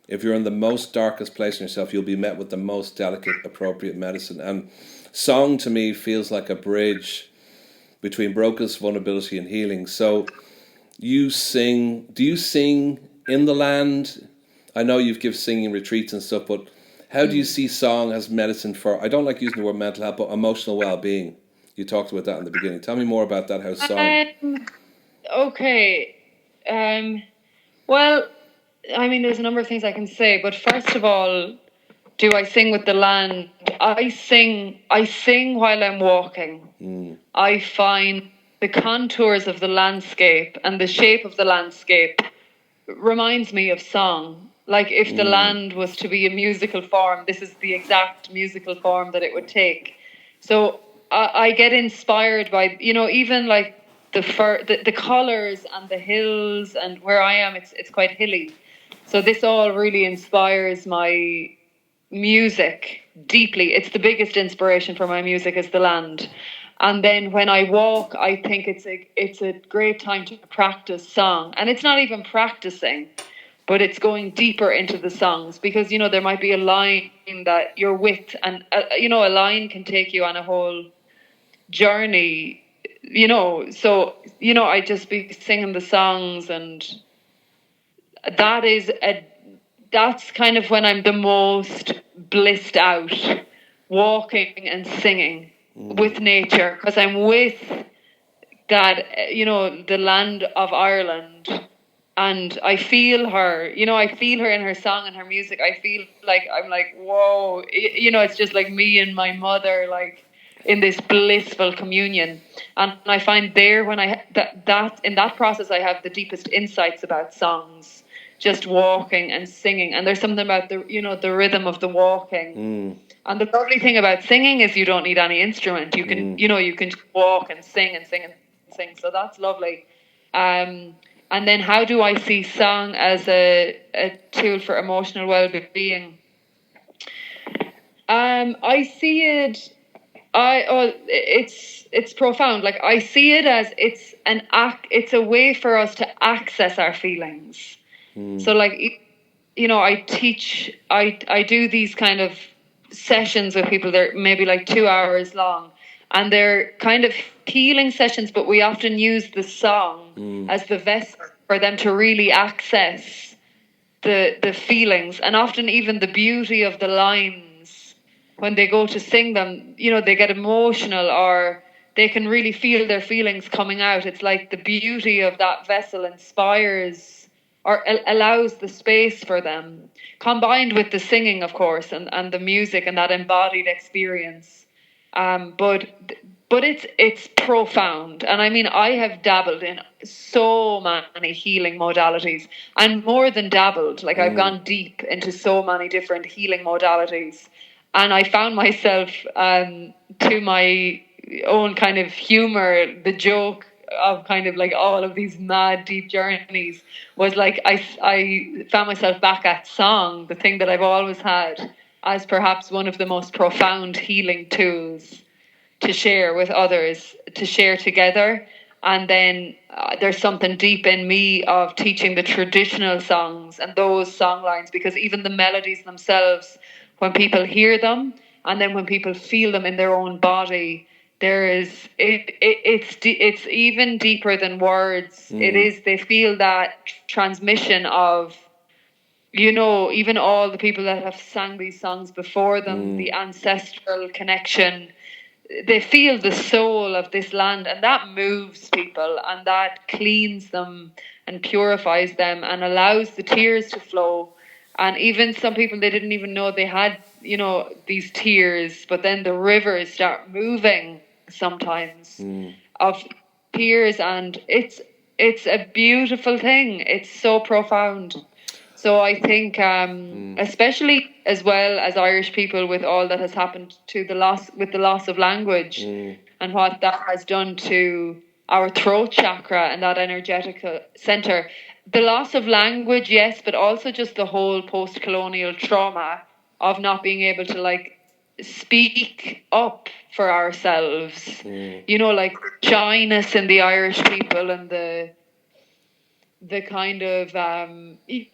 If you're in the most darkest place in yourself, you'll be met with the most delicate, appropriate medicine. And song to me feels like a bridge between brokenness, vulnerability, and healing. So do you sing in the land? I know you've given singing retreats and stuff, but how do you see song as medicine for, I don't like using the word mental health, but emotional well-being? You talked about that in the beginning. Tell me more about that, how song... Okay. Well, I mean, there's a number of things I can say, but first of all, do I sing with the land? I sing while I'm walking. I find the contours of the landscape and the shape of the landscape reminds me of song. Like, if the land was to be a musical form, this is the exact musical form that it would take. So I get inspired by, you know, even like the colours and the hills, and where I am, it's quite hilly. So this all really inspires my music deeply. It's the biggest inspiration for my music is the land. And then when I walk, I think it's a great time to practice song. And it's not even practicing, but it's going deeper into the songs, because, you know, there might be a line that you're with, and you know, a line can take you on a whole journey, you know. So, you know, I just be singing the songs, and that's kind of when I'm the most blissed out, walking and singing with nature, because I'm with that, you know, the land of Ireland, and I feel her, you know, I feel her in her song and her music. I feel like, I'm like, whoa, you know, it's just like me and my mother, like in this blissful communion. And I find there, when that in that process, I have the deepest insights about songs, just walking and singing. And there's something about the, you know, the rhythm of the walking. And the lovely thing about singing is you don't need any instrument. You can, you know, you can walk and sing and sing and sing. So that's lovely. And then how do I see song as a tool for emotional well-being? I see it. It's profound. Like, I see it as it's a way for us to access our feelings. So, like, you know, I do these kind of sessions with people. They're maybe like 2 hours long, and they're kind of healing sessions, but we often use the song as the vessel for them to really access the feelings, and often even the beauty of the lines. When they go to sing them, you know, they get emotional, or they can really feel their feelings coming out. It's like the beauty of that vessel inspires or allows the space for them, combined with the singing, of course, and the music and that embodied experience. But it's profound. And I mean, I have dabbled in so many healing modalities, and more than dabbled, like I've gone deep into so many different healing modalities. And I found myself, to my own kind of humor, the joke of kind of like all of these mad deep journeys was like, I found myself back at song, the thing that I've always had as perhaps one of the most profound healing tools to share with others, to share together. And then there's something deep in me of teaching the traditional songs and those song lines, because even the melodies themselves, when people hear them and then when people feel them in their own body, there is it's even deeper than words. It is, they feel that transmission of, you know, even all the people that have sang these songs before them, the ancestral connection, they feel the soul of this land, and that moves people and that cleans them and purifies them and allows the tears to flow. And even some people, they didn't even know they had, you know, these tears, but then the rivers start moving sometimes of tears, and it's a beautiful thing. It's so profound. So I think, especially as well as Irish people, with all that has happened to the loss of language, and what that has done to our throat chakra and that energetic center, the loss of language, yes, but also just the whole post-colonial trauma of not being able to like speak up for ourselves. You know, like shyness in the Irish people and the kind of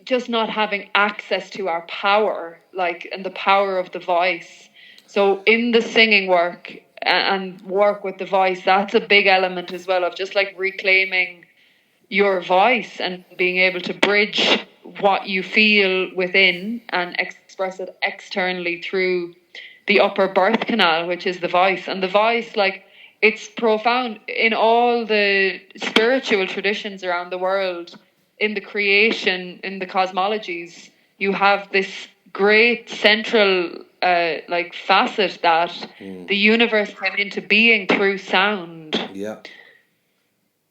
just not having access to our power, like, and the power of the voice. So in the singing work and work with the voice, that's a big element as well, of just like reclaiming your voice and being able to bridge what you feel within and express it externally through the upper birth canal, which is the voice. And the voice, like, it's profound in all the spiritual traditions around the world. In the creation, in the cosmologies, you have this great central like facet that the universe came into being through sound. Yeah.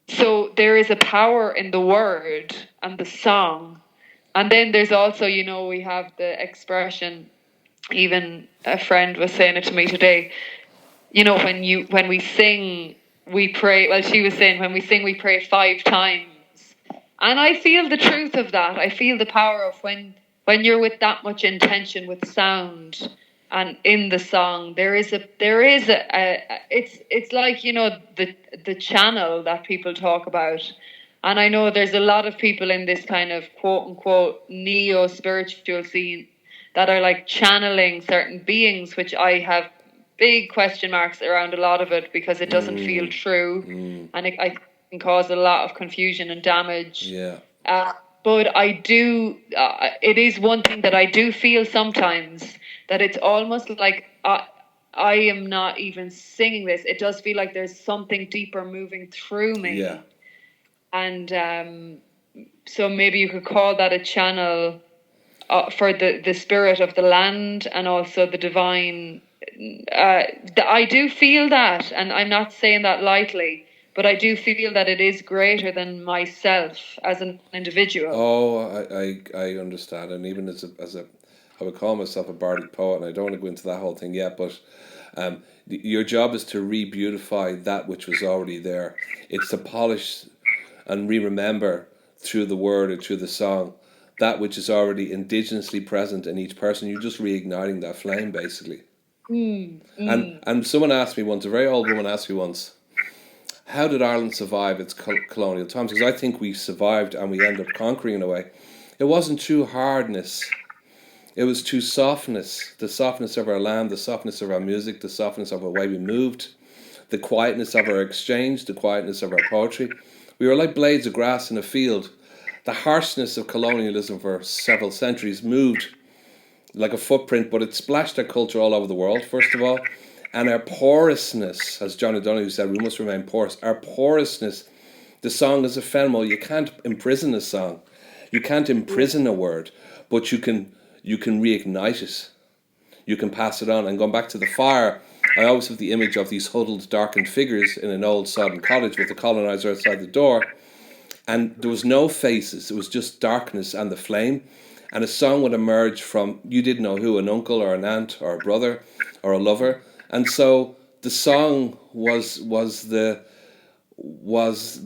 So there is a power in the word and the song. And then there's also, you know, we have the expression, even a friend was saying it to me today, you know, when we sing, we pray. Well, she was saying, when we sing, we pray 5 times. And I feel the truth of that. I feel the power of when you're with that much intention with sound and in the song, there is a it's like, you know, the channel that people talk about. And I know there's a lot of people in this kind of quote unquote neo spiritual scene that are like channeling certain beings, which I have big question marks around a lot of it, because it doesn't feel true, and I can cause a lot of confusion and damage. Yeah. But I do. It is one thing that I do feel sometimes, that it's almost like I am not even singing this. It does feel like there's something deeper moving through me. Yeah. And so maybe you could call that a channel for the spirit of the land and also the divine. I do feel that, and I'm not saying that lightly, but I do feel that it is greater than myself as an individual. Oh, I understand, and even as a I would call myself a bardic poet, and I don't want to go into that whole thing yet, but your job is to re-beautify that which was already there. It's to polish and re-remember through the word or through the song that which is already indigenously present in each person. You're just reigniting that flame, basically. And someone asked me once, a very old woman asked me once, how did Ireland survive its colonial times? Because I think we survived and we ended up conquering in a way. It wasn't true hardness. It was true softness. The softness of our land, the softness of our music, the softness of the way we moved, the quietness of our exchange, the quietness of our poetry. We were like blades of grass in a field. The harshness of colonialism for several centuries moved like a footprint, but it splashed our culture all over the world, first of all. And our porousness, as John O'Donoghue said, we must remain porous. Our porousness, the song is ephemeral. You can't imprison a song. You can't imprison a word, but you can reignite it. You can pass it on. And going back to the fire, I always have the image of these huddled, darkened figures in an old sodden cottage with the colonizer outside the door. And there was no faces. It was just darkness and the flame. And a song would emerge from, you didn't know who, an uncle or an aunt or a brother or a lover. And so the song was the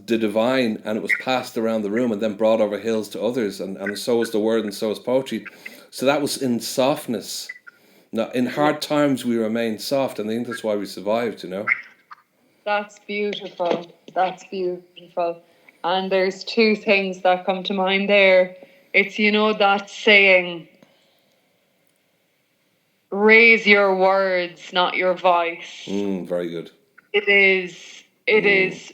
divine, and it was passed around the room and then brought over hills to others. And so was the word, and so was poetry. So that was in softness. Now, in hard times, we remained soft, and I think that's why we survived, you know? That's beautiful. That's beautiful. And there's two things that come to mind there. It's, that saying, raise your words, not your voice. Very good. It is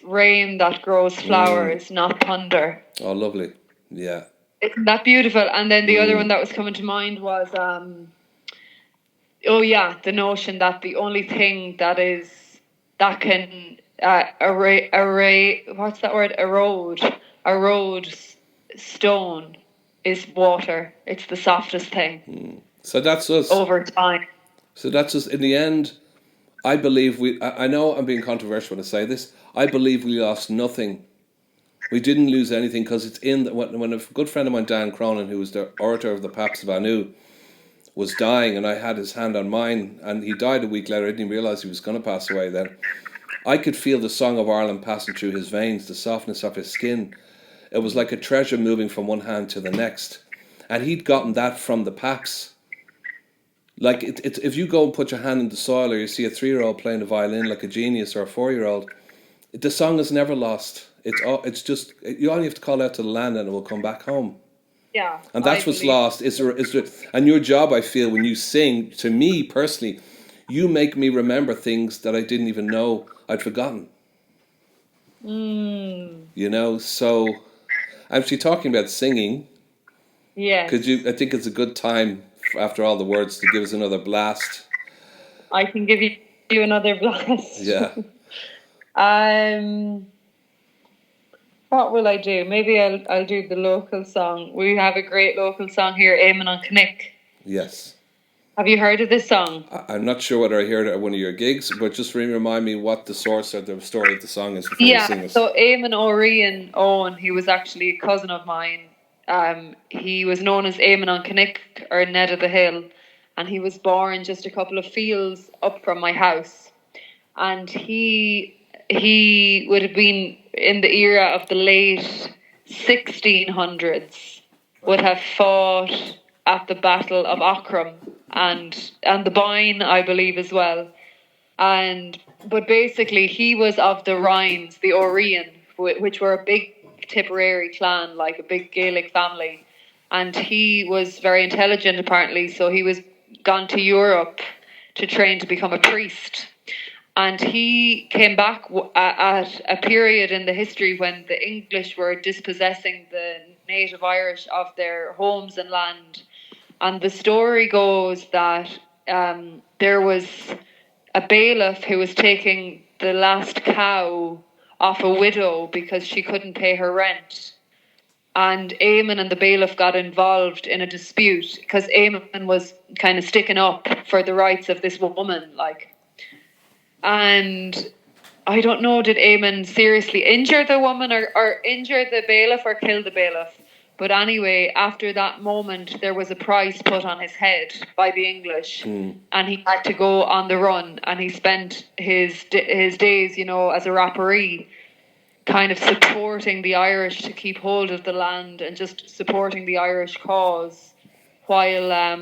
rain that grows flowers, not thunder. Oh, lovely. Yeah. Isn't that beautiful? And then the other one that was coming to mind was, the notion that the only thing that can what's that word? Erode stone is water. It's the softest thing. So that's us. Over time. So that's us. In the end, I believe I know I'm being controversial when I say this. I believe we lost nothing. We didn't lose anything because it's when a good friend of mine, Dan Cronin, who was the orator of the Paps of Anu, was dying, and I had his hand on mine, and he died a week later. I didn't realise he was going to pass away then. I could feel the song of Ireland passing through his veins, the softness of his skin. It was like a treasure moving from one hand to the next. And he'd gotten that from the Paps. Like, if you go and put your hand in the soil, or you see a 3-year-old playing the violin like a genius, or a 4-year-old, the song is never lost. It's just, you only have to call out to the land and it will come back home. Yeah. And that's what's lost. And your job, I feel, when you sing, to me personally, you make me remember things that I didn't even know I'd forgotten. So I'm actually talking about singing. Yeah. I think it's a good time after all the words to give us another blast. I can give you another blast. Yeah. What will I do? Maybe I'll do the local song. We have a great local song here, Eamon on Cnick. Yes. Have you heard of this song? I'm not sure whether I heard it at one of your gigs, but just remind me what the source or the story of the song is before you sing it. So Eamon Riain Owen, he was actually a cousin of mine. He was known as Eamon on Cnick, or Ned of the Hill, and he was born just a couple of fields up from my house. And he would have been in the era of the late 1600s, would have fought at the Battle of Aughrim and the Boyne, I believe, as well. But basically, he was of the Riains, the Riain, which were a big Tipperary clan, like a big Gaelic family. And he was very intelligent, apparently, so he was gone to Europe to train to become a priest. And he came back at a period in the history when the English were dispossessing the native Irish of their homes and land. And the story goes that there was a bailiff who was taking the last cow off a widow because she couldn't pay her rent. And Eamon and the bailiff got involved in a dispute because Eamon was kind of sticking up for the rights of this woman, like. And I don't know, did Eamon seriously injure the woman or injure the bailiff or kill the bailiff? But anyway, after that moment, there was a price put on his head by the English, and he had to go on the run. And he spent his days, as a rapparee, kind of supporting the Irish to keep hold of the land and just supporting the Irish cause, while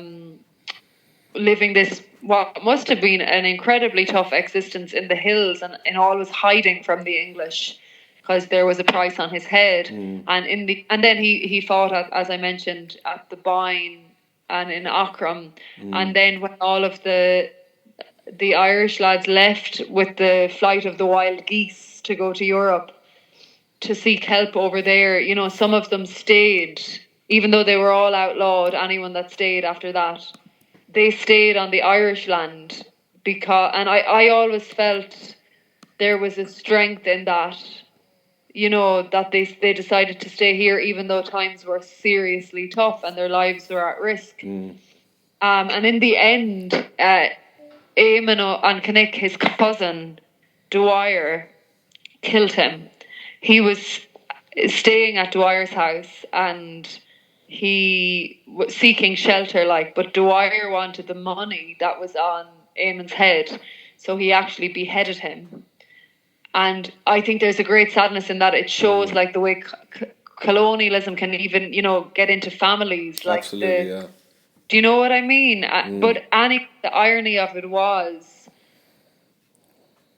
living this what must have been an incredibly tough existence in the hills and always hiding from the English because there was a price on his head. And then he fought as I mentioned, at the Boyne and in Aughrim. And then when all of the Irish lads left with the flight of the wild geese to go to Europe to seek help over there, some of them stayed, even though they were all outlawed. Anyone that stayed after that, they stayed on the Irish land and I always felt there was a strength in that, that they decided to stay here even though times were seriously tough and their lives were at risk. And in the end, Eamon on Cnick, his cousin Dwyer, killed him. He was staying at Dwyer's house and he was seeking shelter, but Dwyer wanted the money that was on Eamon's head, so he actually beheaded him. And I think there's a great sadness in that. It shows the way colonialism can even, get into families. Absolutely, yeah. Do you know what I mean? But the irony of it was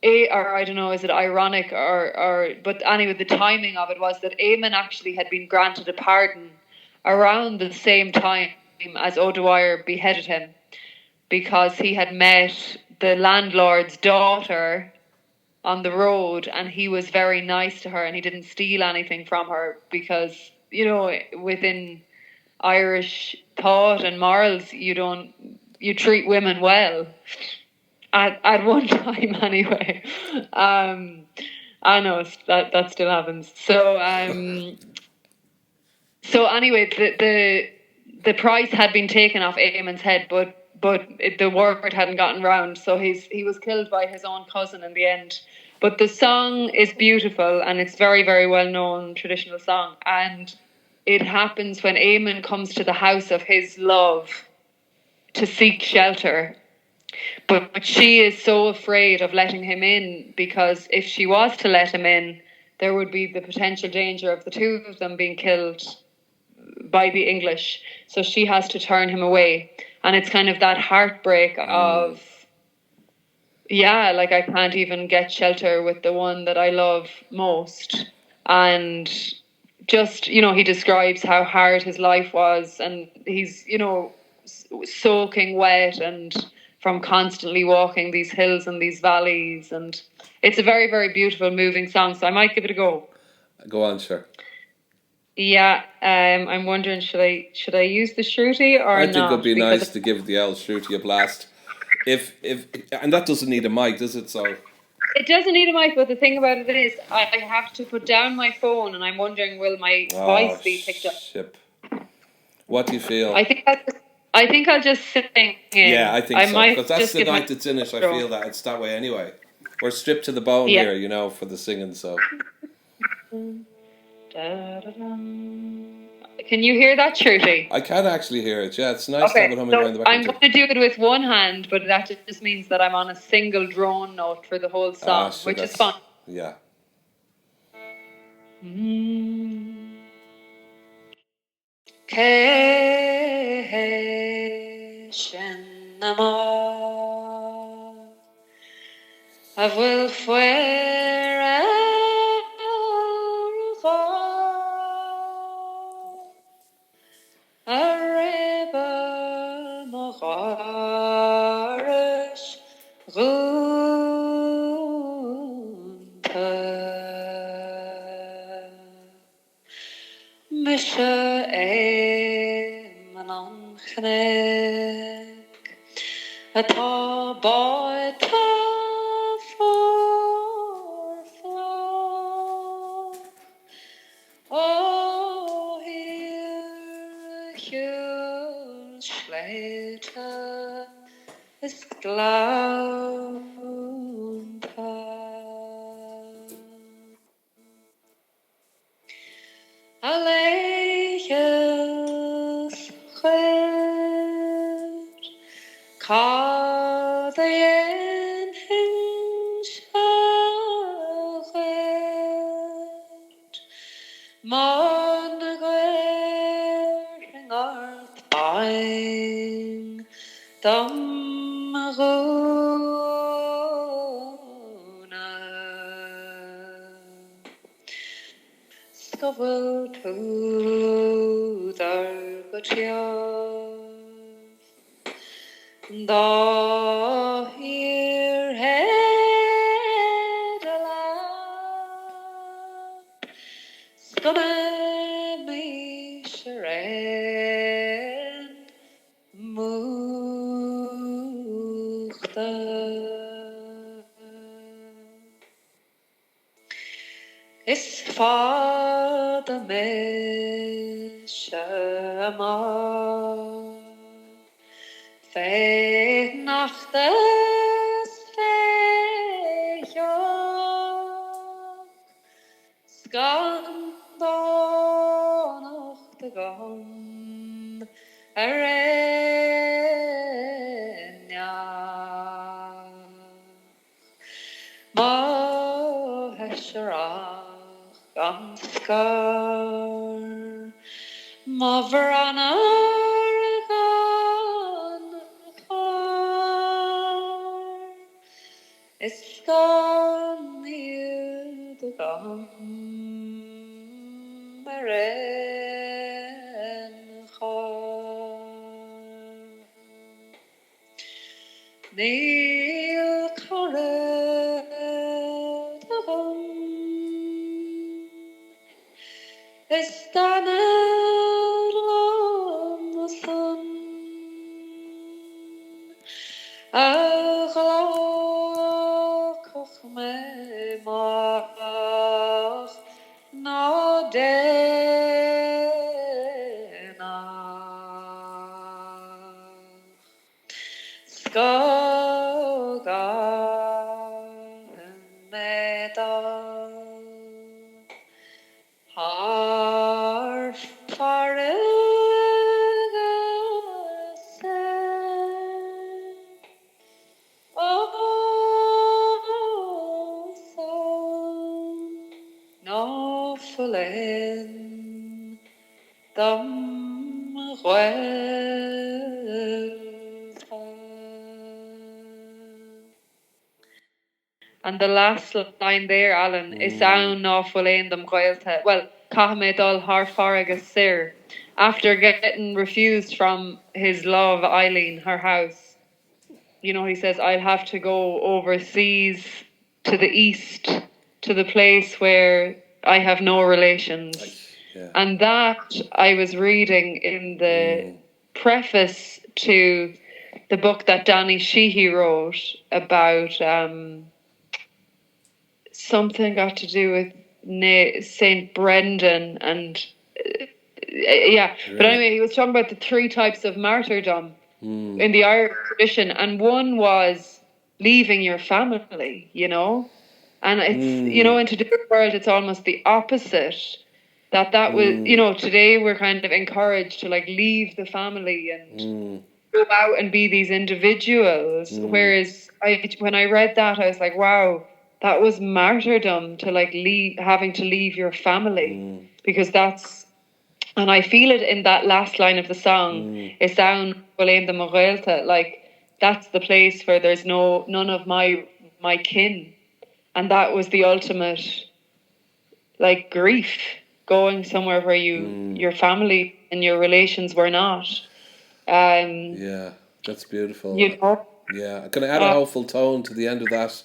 or I don't know, is it ironic but anyway, the timing of it was that Eamon actually had been granted a pardon around the same time as O'Dwyer beheaded him, because he had met the landlord's daughter on the road and he was very nice to her and he didn't steal anything from her because, you know, within Irish thought and morals, you treat women well at one time anyway. I know that still happens. So anyway, the price had been taken off Eamon's head, but the word hadn't gotten round, so he was killed by his own cousin in the end. But the song is beautiful and it's very, very well known traditional song, and it happens when Eamon comes to the house of his love to seek shelter. But she is so afraid of letting him in, because if she was to let him in, there would be the potential danger of the two of them being killed by the English. So she has to turn him away. And it's kind of that heartbreak of, yeah, like I can't even get shelter with the one that I love most. And just, you know, he describes how hard his life was, and he's, you know, soaking wet and from constantly walking these hills and these valleys, and it's a very, very beautiful, moving song, so I might give it a go. Go on, sure. Yeah, I'm wondering, should I use the shruti or not? I think it'd be nice to give the old shruti a blast. If and that doesn't need a mic, does it? So it doesn't need a mic, but the thing about it is, I have to put down my phone, and I'm wondering, will my voice be picked up? Ship. What do you feel? I think I'll just sing in. Yeah, I think so. Because that's the night it's in it. I feel that it's that way anyway. We're stripped to the bone here, you know, for the singing. So. Can you hear that, Shruti? I can actually hear it. Yeah, it's nice to have it humming around the back. I'm going to do it with one hand, but that just means that I'm on a single drone note for the whole song, which is fun. Yeah. I will fuera arriba morares runter misha manon knek atá boy for flow. Oh, here huge later is glaumpa. Alleges chwyd cad ein hinshachyd mon gwyring arth baing dam gona Scofel to da here head alap Scone me sharen muchta Is father me shama Feit nachtes feio Skandonach de gond Arenya Ma hesherach ganskar Ma veranar gan Iskar Neil is done on the sun. Agloch me mach no dena. Skoga medal. Har farelse. Oh, so no fullen dum And the last line there, Alan, is sound no fullen dum well, Cahamedol har faragus sir. After getting refused from his love, Eileen, her house, he says, I'll have to go overseas to the east, to the place where I have no relations. Yeah. And that I was reading in the preface to the book that Danny Sheehy wrote about something got to do with St. Brendan and yeah. Really? But anyway, he was talking about the 3 types of martyrdom in the Irish tradition, and one was leaving your family, and it's in today's world it's almost the opposite. That was today we're kind of encouraged to leave the family and go out and be these individuals. Whereas when I read that, I was like, wow, that was martyrdom to having to leave your family because that's. And I feel it in that last line of the song. It's down Bolain the Moghelta. That's the place where there's none of my kin. And that was the ultimate grief. Going somewhere where your family and your relations were not. Yeah, that's beautiful. Yeah. Can I add a hopeful tone to the end of that?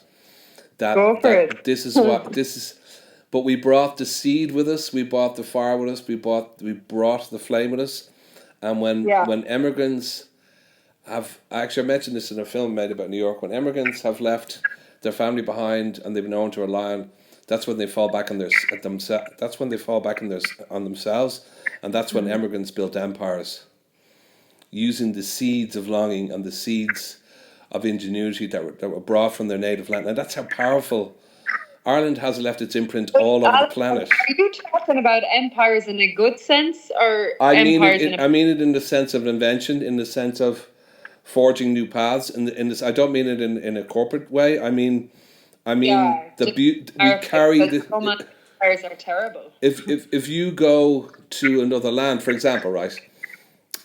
Go for it. This is but we brought the seed with us, we brought the fire with us, we brought the flame with us. And when immigrants have, actually I mentioned this in a film made about New York, when immigrants have left their family behind and they've been known to rely on, that's when they fall back on themselves, and that's when immigrants built empires, using the seeds of longing and the seeds of ingenuity that were brought from their native land. And that's how powerful Ireland has left its imprint all over the planet. Are you talking about empires in a good sense, or I mean it in the sense of invention, in the sense of forging new paths. In this, I don't mean it in a corporate way. I mean we carry the. Empires are terrible. If you go to another land, for example, right?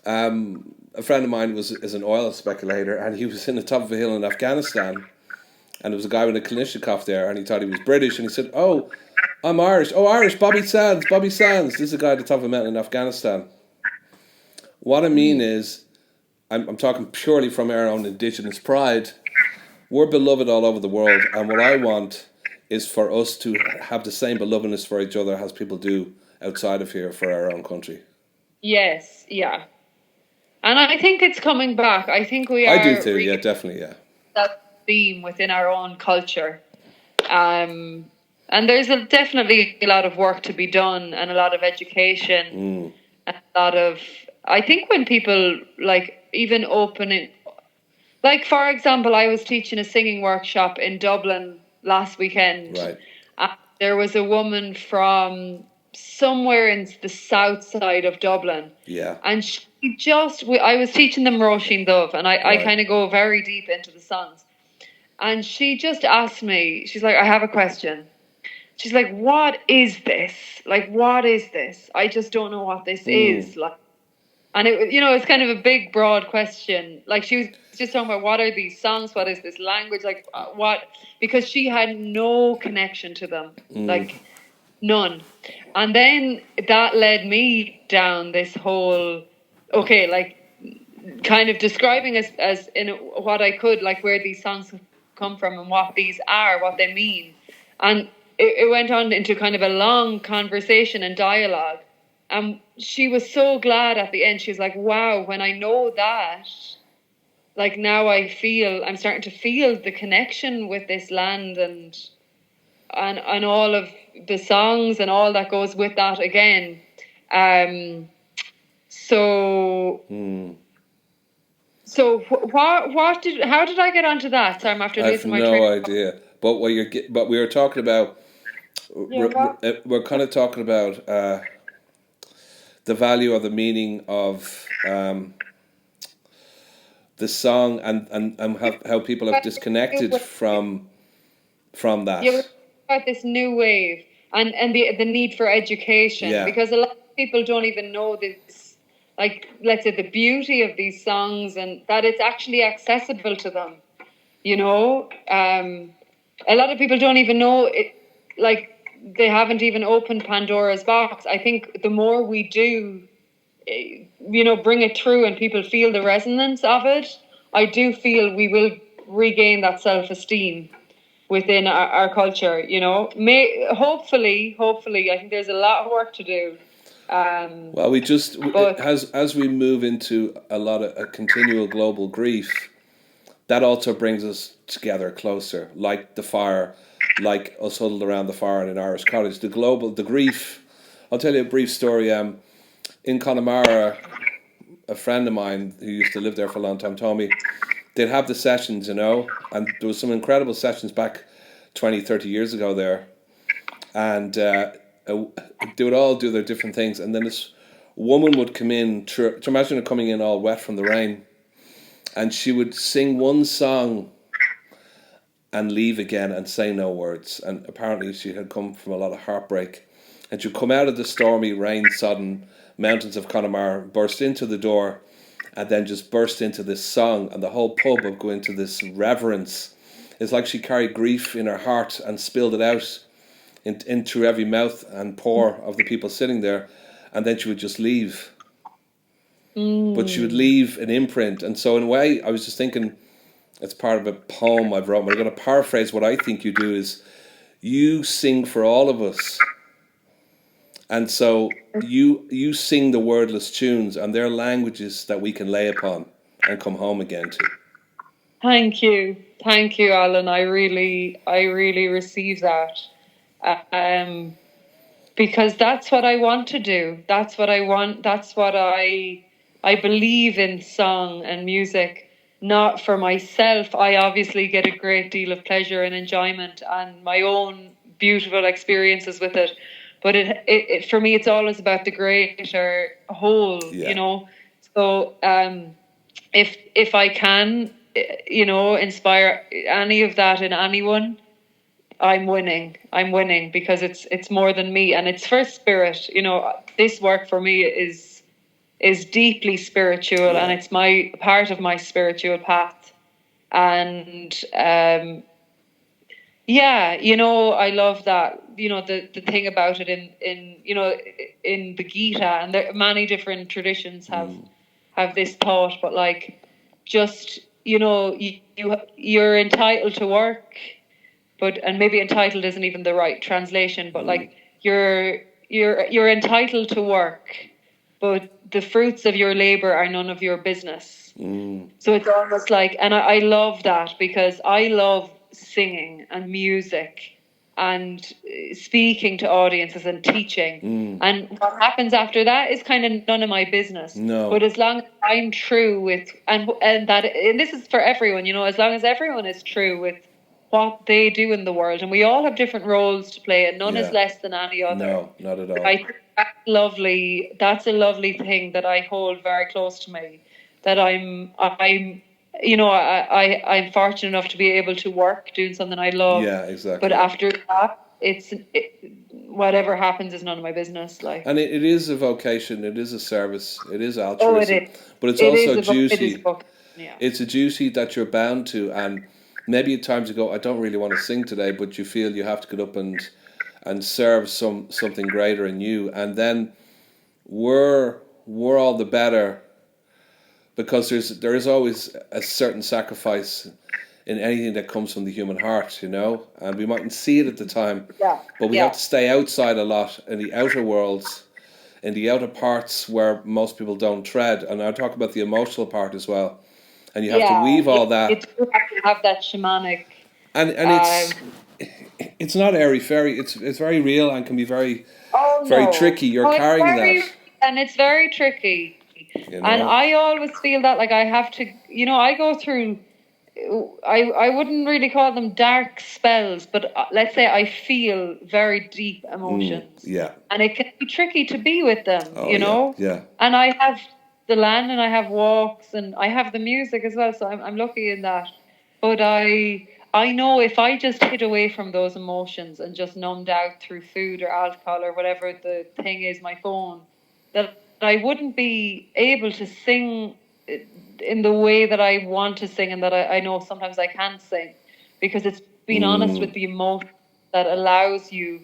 A friend of mine is an oil speculator, and he was in the top of a hill in Afghanistan. And there was a guy with a Kalashnikov there, and he thought he was British, and he said, "Oh, I'm Irish. Oh, Irish, Bobby Sands. This is a guy at the top of a mountain in Afghanistan." What I mean is, I'm talking purely from our own indigenous pride. We're beloved all over the world, and what I want is for us to have the same belovedness for each other as people do outside of here for our own country. Yes, yeah. And I think it's coming back. I think we are... I do too, yeah, definitely, yeah. That theme within our own culture. And there's definitely a lot of work to be done and a lot of education and a lot of... I think when people, even opening... for example, I was teaching a singing workshop in Dublin last weekend. Right. There was a woman from somewhere in the south side of Dublin. Yeah. And I was teaching them Roisin Dubh, and I kind of go very deep into the songs. And she just asked me, she's like, I have a question. She's like, what is this? What is this? I just don't know what this is. And it's kind of a big, broad question. Like, she was just talking about, what are these songs? What is this language? Like, what? Because she had no connection to them, like none. And then that led me down this whole, okay, like, kind of describing as in what I could, like, where these songs come from and what these are, what they mean. And it went on into kind of a long conversation and dialogue. And she was so glad at the end. She was like, wow, when I know that, like, now I'm starting to feel the connection with this land and all of the songs and all that goes with that again. So how did I get onto that? Sorry, I'm after losing my train. I have no idea. But we were talking about, we're kind of talking about the value or the meaning of the song and how people have disconnected from that. Yeah, about this new wave and the need for education, because a lot of people don't even know this, like, let's say, the beauty of these songs and that it's actually accessible to them. A lot of people don't even know it, like, they haven't even opened Pandora's box. I think the more we do, bring it through and people feel the resonance of it, I do feel we will regain that self-esteem within our culture. Hopefully, I think there's a lot of work to do. Well, we just, as we move into a continual global grief, that also brings us together closer, like the fire, like us huddled around the fire in an Irish cottage. The grief. I'll tell you a brief story. In Connemara, a friend of mine who used to live there for a long time told me they'd have the sessions, and there was some incredible sessions back 20, 30 years ago there. And they would all do their different things. And then this woman would come in, imagine her coming in all wet from the rain, and she would sing one song and leave again and say no words. And apparently she had come from a lot of heartbreak. And she'd come out of the stormy, rain-sodden mountains of Connemara, burst into the door, and then just burst into this song. And the whole pub would go into this reverence. It's like she carried grief in her heart and spilled it out in through every mouth and pore of the people sitting there. And then she would just leave. But she would leave an imprint. And so in a way, I was just thinking, it's part of a poem I've wrote. I'm going to paraphrase what I think you do is, you sing for all of us. And so you sing the wordless tunes, and they're languages that we can lay upon and come home again to. Thank you, Alan. I really receive that. Because that's what I want to do. That's what I want. That's what I believe in song and music, not for myself. I obviously get a great deal of pleasure and enjoyment and my own beautiful experiences with it. But it for me, it's always about the greater whole, So if I can, inspire any of that in anyone, I'm winning because it's more than me, and it's for spirit. This work for me is deeply spiritual, and it's my part of my spiritual path. And I love that. The thing about it in the Gita, and there many different traditions have this thought, but like, just you're entitled to work. And maybe entitled isn't even the right translation, but like, you're entitled to work, but the fruits of your labor are none of your business. So it's almost like, and I love that, because I love singing and music and speaking to audiences and teaching. And what happens after that is kind of none of my business. No. But as long as I'm true with, and this is for everyone, as long as everyone is true with what they do in the world, and we all have different roles to play, and none is less than any other. No, not at all. I think that's lovely. That's a lovely thing that I hold very close to me. That I'm fortunate enough to be able to work doing something I love. Yeah, exactly. But after that, whatever happens is none of my business. Like, And it is a vocation, it is a service, it is oh, it altruism, is. but it's It also is a a it is a duty. book. Yeah. It's a duty that you're bound to, and maybe at times you go, I don't really want to sing today, but you feel you have to get up and serve something greater in you, and then we're all the better because there is always a certain sacrifice in anything that comes from the human heart, and we mightn't see it at the time, Yeah. but we have Yeah. to stay outside a lot in the outer worlds, in the outer parts where most people don't tread, and I talk about the emotional part as well, and you have to Yeah. weave all You that, do have to have that shamanic. and it's not airy fairy, it's very real and can be very Oh very no. tricky. You're No, it's carrying that, very, and it's very tricky. you And know. I always feel that like I have to, I go through, I wouldn't really call them dark spells, but let's say I feel very deep emotions. Yeah. And it can be tricky to be with them, Oh yeah. Yeah. And I have the land and I have walks and I have the music as well, so I'm lucky in that. But I know if I just hid away from those emotions and just numbed out through food or alcohol or whatever the thing is, my phone, that I wouldn't be able to sing in the way that I want to sing and that I know sometimes I can't sing, because it's being honest with the emotion that allows you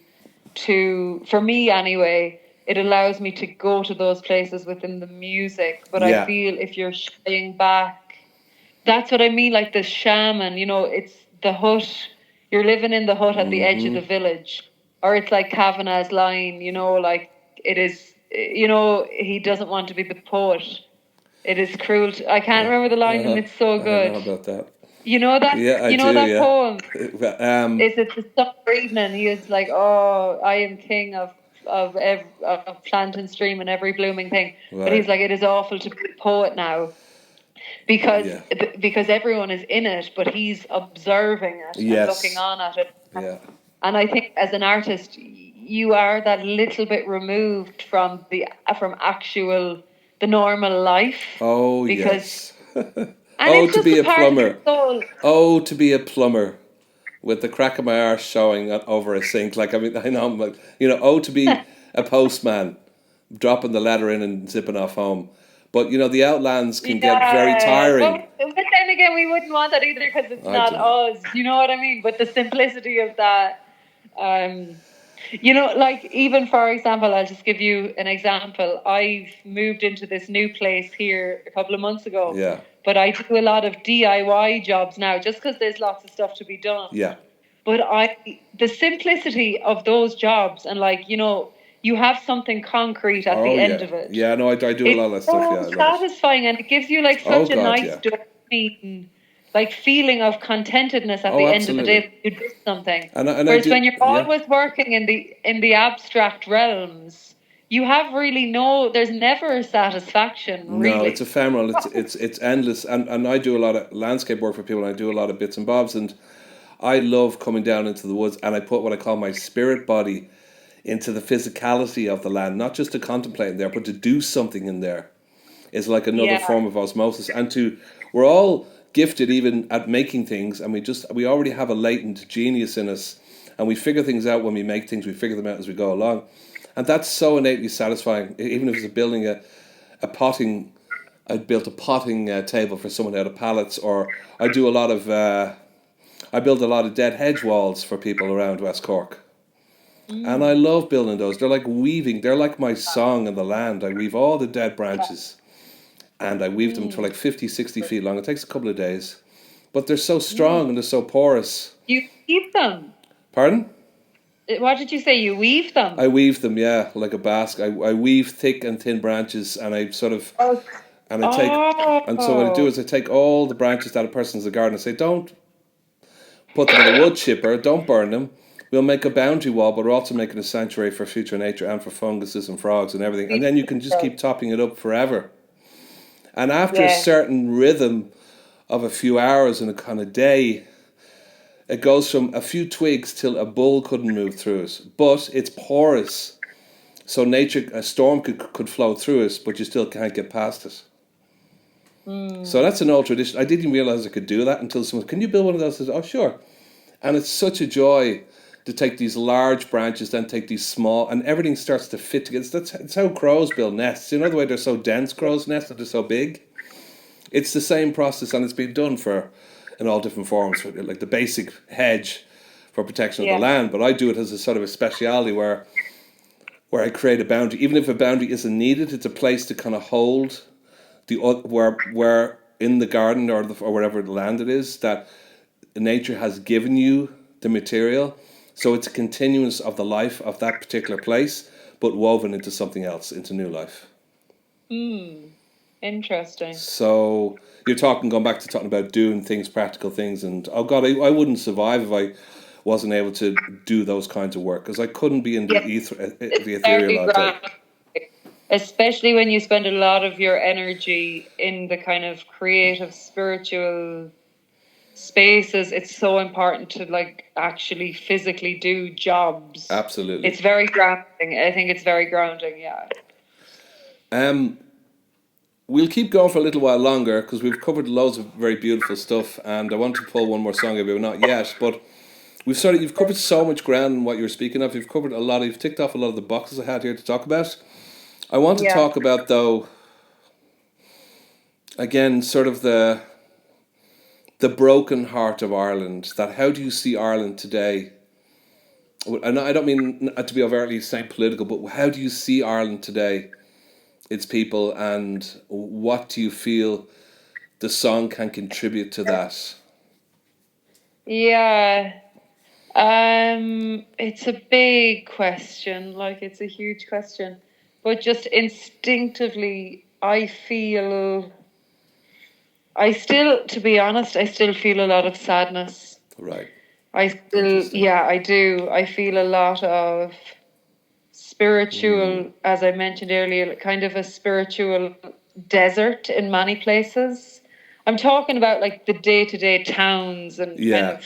to, for me anyway, it allows me to go to those places within the music. But I feel if you're shying back, that's what I mean, like the shaman, it's the hut, you're living in the hut at the edge of the village, or it's like Kavanagh's line, like it is, he doesn't want to be the poet. It is cruel. I can't remember the line, and it's so good. I know about that. You know that? Yeah, I you know do, that yeah. poem? Is it the summer evening? He is like, oh, I am king of plant and stream and every blooming thing. Right. But he's like, it is awful to be a poet now, because everyone is in it, but he's observing it and looking on at it. Yeah. And I think as an artist, you are that little bit removed from actual the normal life. Oh, because, yes. To be a plumber. To be a plumber with the crack of my arse showing over a sink. Like, I mean, I know, I'm like, to be a postman, dropping the letter in and zipping off home. But, the outlands can get very tiring. But then again, we wouldn't want that either, because it's not us. You know what I mean? But the simplicity of that... like, even for example, I'll just give you an example. I've moved into this new place here a couple of months ago. Yeah. But I do a lot of DIY jobs now, just because there's lots of stuff to be done. Yeah. But the simplicity of those jobs, and like, you have something concrete at the end of it. Yeah, no, I do a lot of that stuff. Yeah, it's so satisfying, and it gives you like such a nice dopamine, like feeling of contentedness at the end of the day. You did something. Whereas when you're always working in the abstract realms, you have really there's never satisfaction. Really. No, it's ephemeral. It's endless. And I do a lot of landscape work for people, and I do a lot of bits and bobs, and I love coming down into the woods, and I put what I call my spirit body into the physicality of the land, not just to contemplate in there, but to do something in there. It's like another form of osmosis, and we're all gifted even at making things, and we already have a latent genius in us, and we figure things out when we make things. We figure them out as we go along, and that's so innately satisfying. Even if it's building a potting, I built a potting table for someone out of pallets, or I do a lot of I build a lot of dead hedge walls for people around West Cork. And I love building those. They're like weaving. They're like my song in the land. I weave all the dead branches, and I weave them to like 50, 60 feet long. It takes a couple of days. But they're so strong and they're so porous. You weave them? Pardon? What did you say? You weave them? I weave them, yeah, like a basket. I weave thick and thin branches, and I sort of... And I take... And so what I do is I take all the branches that a person's in the garden and say, don't put them in a wood chipper, don't burn them. We'll make a boundary wall, but we're also making a sanctuary for future nature and for funguses and frogs and everything. And then you can just keep topping it up forever. And after a certain rhythm of a few hours in a kind of day, it goes from a few twigs till a bull couldn't move through it. But it's porous. So a storm could flow through it, but you still can't get past it. So that's an old tradition. I didn't realize I could do that until someone, can you build one of those? I said, oh, sure. And it's such a joy to take these large branches, then take these small, and everything starts to fit together. It's how crows build nests. You know the way they're so dense, crows' nests, that they're so big? It's the same process, and it's been done in all different forms, for, like the basic hedge for protection of the land. But I do it as a sort of a speciality where I create a boundary. Even if a boundary isn't needed, it's a place to kind of hold where in the garden or wherever the land it is that nature has given you the material. So it's a continuance of the life of that particular place, but woven into something else, into new life. Interesting. So you're going back to talking about doing things, practical things, and oh God, I wouldn't survive if I wasn't able to do those kinds of work, because I couldn't be in the ethereal all day. Especially when you spend a lot of your energy in the kind of creative, spiritual spaces. It's so important to like actually physically do jobs. Absolutely. It's very grounding. I think it's very grounding, yeah. We'll keep going for a little while longer because we've covered loads of very beautiful stuff, and I want to pull one more song about, not yet, but you've covered so much ground in what you're speaking of. You've covered you've ticked off a lot of the boxes I had here to talk about. I want to talk about, though, again, sort of the broken heart of Ireland. That how do you see Ireland today? And I don't mean to be overtly saying political, but how do you see Ireland today, its people, and what do you feel the song can contribute to that? Yeah. It's a big question, like it's a huge question. But just instinctively, to be honest, I still feel a lot of sadness. Right. I do. I feel a lot of spiritual, as I mentioned earlier, kind of a spiritual desert in many places. I'm talking about like the day-to-day towns and kind of,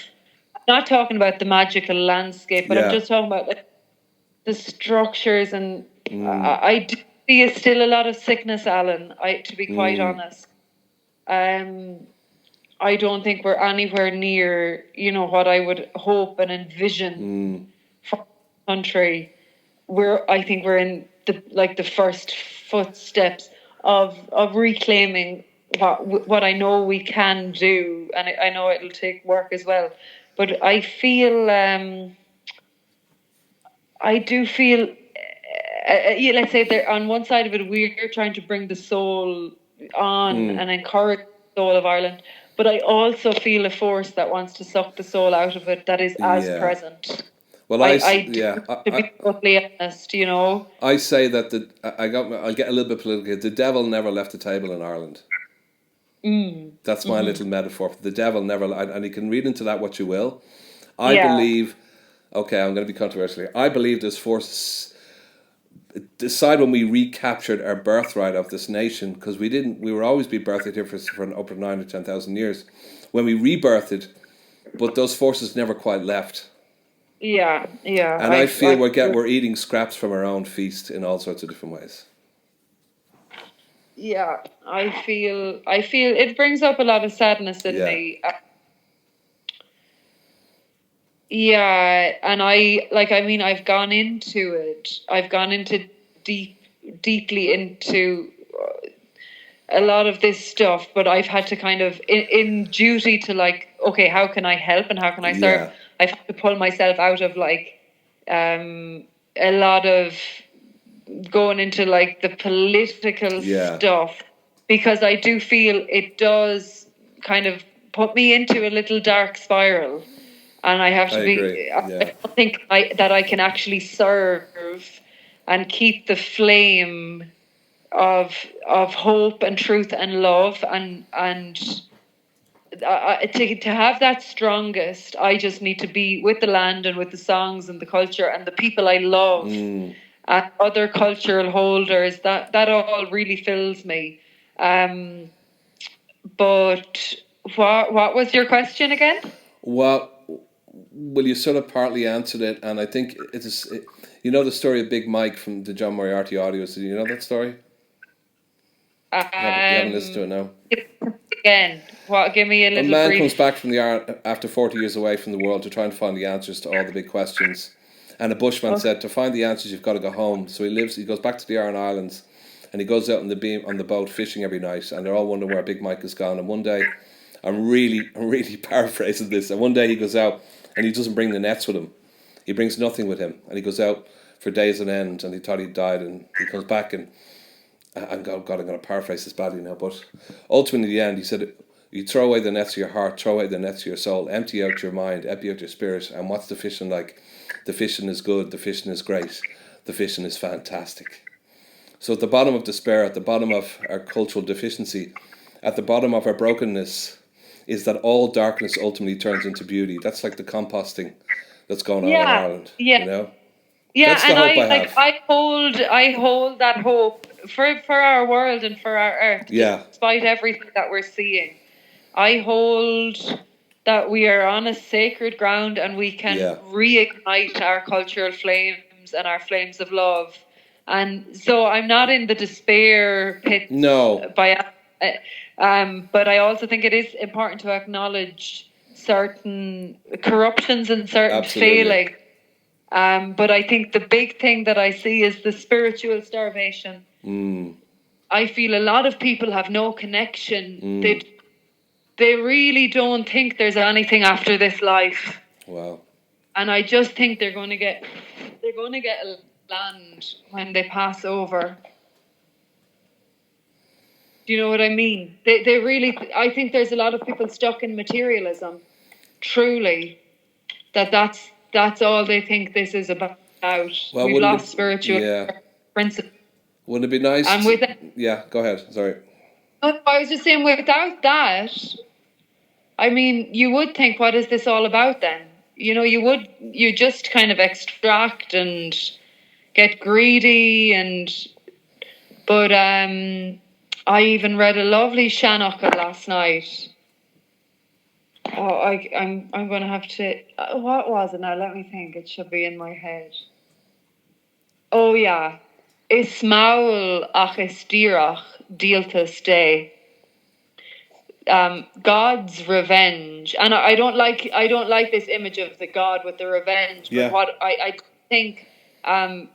not talking about the magical landscape, but I'm just talking about like the structures, and I do see still a lot of sickness, Alan. To be quite honest, I don't think we're anywhere near, what I would hope and envision for the country. I think we're in the first footsteps of reclaiming what I know we can do, and I know it'll take work as well. But I feel, I do feel, let's say that on one side of it, we're trying to bring the soul on and encourage the soul of Ireland. But I also feel a force that wants to suck the soul out of it that is as present. Well, to be totally honest, I say that I'll get a little bit political. The devil never left the table in Ireland. That's my little metaphor. The devil never, and you can read into that what you will. I believe, okay, I'm going to be controversial here. I believe this force decide when we recaptured our birthright of this nation, because we were always be birthed here for an upper 9,000 or 10,000 years. When we rebirthed, but those forces never quite left. Yeah. And I feel we're eating scraps from our own feast in all sorts of different ways. Yeah, I feel it brings up a lot of sadness in me. And I've gone into it. I've gone into deeply into a lot of this stuff, but I've had to kind of, in duty to like, okay, how can I help and how can I serve? I've had to pull myself out of like a lot of going into like the political stuff, because I do feel it does kind of put me into a little dark spiral, and I have to I don't think that I can actually serve and keep the flame of hope and truth and love, and to have that strongest, I just need to be with the land and with the songs and the culture and the people I love and other cultural holders. That all really fills me. But what was your question again? Well, you sort of partly answered it, and I think you know the story of Big Mike from the John Moriarty audios. Do you know that story? You haven't listened to it now? again. What? Give me a A little man brief. comes back from the after 40 years away from the world to try and find the answers to all the big questions. And a bushman Okay. said, to find the answers, you've got to go home. So he goes back to the Aran Islands, and he goes out on the boat fishing every night, and they're all wondering where Big Mike has gone. And one day, I'm really paraphrasing this, and one day he goes out and he doesn't bring the nets with him. He brings nothing with him, and he goes out for days on end, and he thought he'd died, and he comes back, and I'm going to paraphrase this badly now, but ultimately in the end he said, you throw away the nets of your heart, throw away the nets of your soul, empty out your mind, empty out your spirit, and what's the fishing like? The fishing is good, the fishing is great, the fishing is fantastic. So at the bottom of despair, at the bottom of our cultural deficiency, at the bottom of our brokenness, is that all darkness ultimately turns into beauty. That's like the composting that's going on in Yeah, Ireland, yeah, yeah. That's the And hope I like have. I hold that hope for our world and for our earth, Yeah, despite everything that we're seeing. I hold that we are on a sacred ground and we can yeah. reignite our cultural flames and our flames of love. And so I'm not in the despair pits No, but I also think it is important to acknowledge certain corruptions and certain absolutely. failing. But I think the big thing that I see is the spiritual starvation. I feel a lot of people have no connection. They really don't think there's anything after this life. Wow. And I just think they're going to get a land when they pass over. Do you know what I mean? They really, I think there's a lot of people stuck in materialism. Truly, that's all they think this is about. Well, We've lost spiritual principles. Wouldn't it be nice? And with Yeah, go ahead. Sorry. I was just saying, without that, I mean, you would think, what is this all about then? You know, you just kind of extract and get greedy but I even read a lovely Shanachah last night. Oh, I'm going to have to, what was it now? Let me think. It should be in my head. Oh yeah. Ismaul ach estirach dieltas de. God's revenge, and I don't like this image of the God with the revenge. But what I think,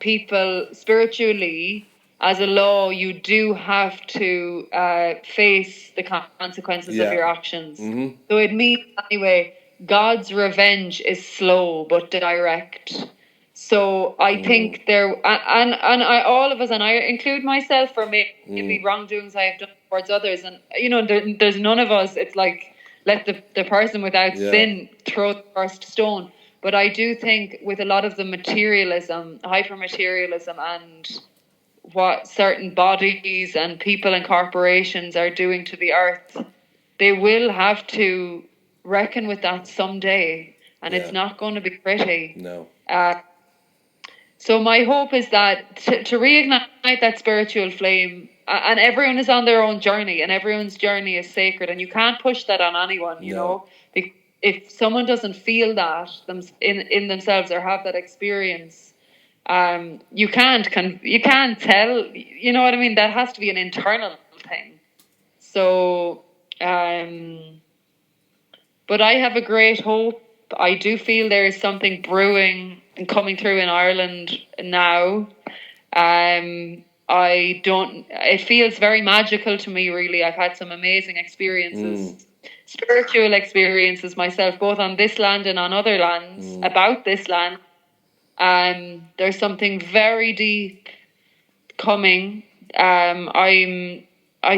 people spiritually, as a law, you do have to face the consequences of your actions. So it means, anyway, God's revenge is slow but direct. So I think there, and all of us, and I include myself, for maybe wrongdoings I have done towards others, and there's none of us. It's like, let the person without sin throw the first stone. But I do think with a lot of the materialism, hyper materialism, and what certain bodies and people and corporations are doing to the earth, they will have to reckon with that someday, and it's not going to be pretty. No. So my hope is that to reignite that spiritual flame, and everyone is on their own journey, and everyone's journey is sacred, and you can't push that on anyone. You know, if someone doesn't feel that in themselves or have that experience, you can't tell. You know what I mean? That has to be an internal thing. So, but I have a great hope. I do feel there is something brewing and coming through in Ireland now. It feels very magical to me, really. I've had some amazing experiences, spiritual experiences myself, both on this land and on other lands, about this land. There's something very deep coming. I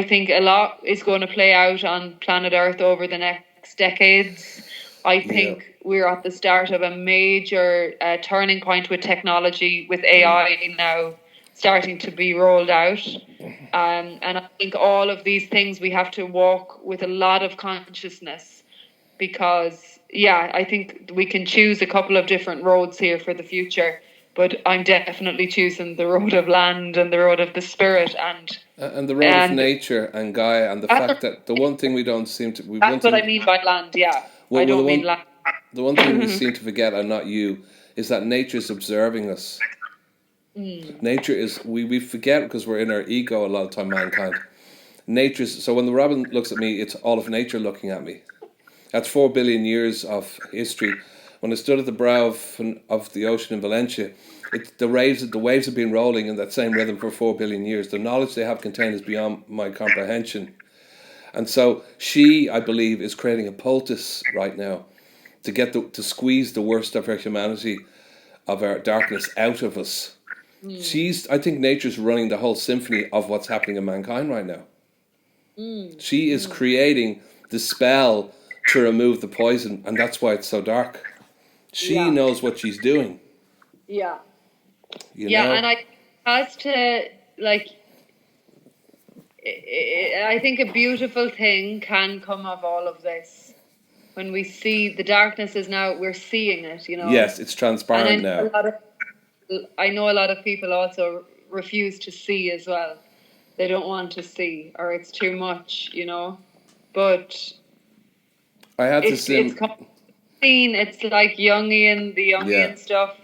think a lot is going to play out on planet Earth over the next decades. I think we're at the start of a major turning point with technology, with AI now starting to be rolled out. And I think all of these things, we have to walk with a lot of consciousness, because, I think we can choose a couple of different roads here for the future. But I'm definitely choosing the road of land and the road of the spirit and the road of nature and Gaia, and the fact that the one thing we don't seem to... That's what I mean by land, I don't mean land. The one thing we seem to forget, and not you, is that nature is observing us. Nature is... We forget, because we're in our ego a lot of time, mankind. So when the robin looks at me, it's all of nature looking at me. That's 4 billion years of history. When I stood at the brow of the ocean in Valencia, the waves have been rolling in that same rhythm for 4 billion years. The knowledge they have contained is beyond my comprehension. And so she, I believe, is creating a poultice right now to squeeze the worst of our humanity, of our darkness out of us. I think nature's running the whole symphony of what's happening in mankind right now. She is creating the spell to remove the poison, and that's why it's so dark. She knows what she's doing. Yeah. You know? And I has to, like, I think a beautiful thing can come of all of this. When we see the darkness is now, we're seeing it, you know. Yes, it's transparent now. I know a lot of people also refuse to see as well. They don't want to see, or it's too much, you know. But I had to see. It's like the Jungian stuff.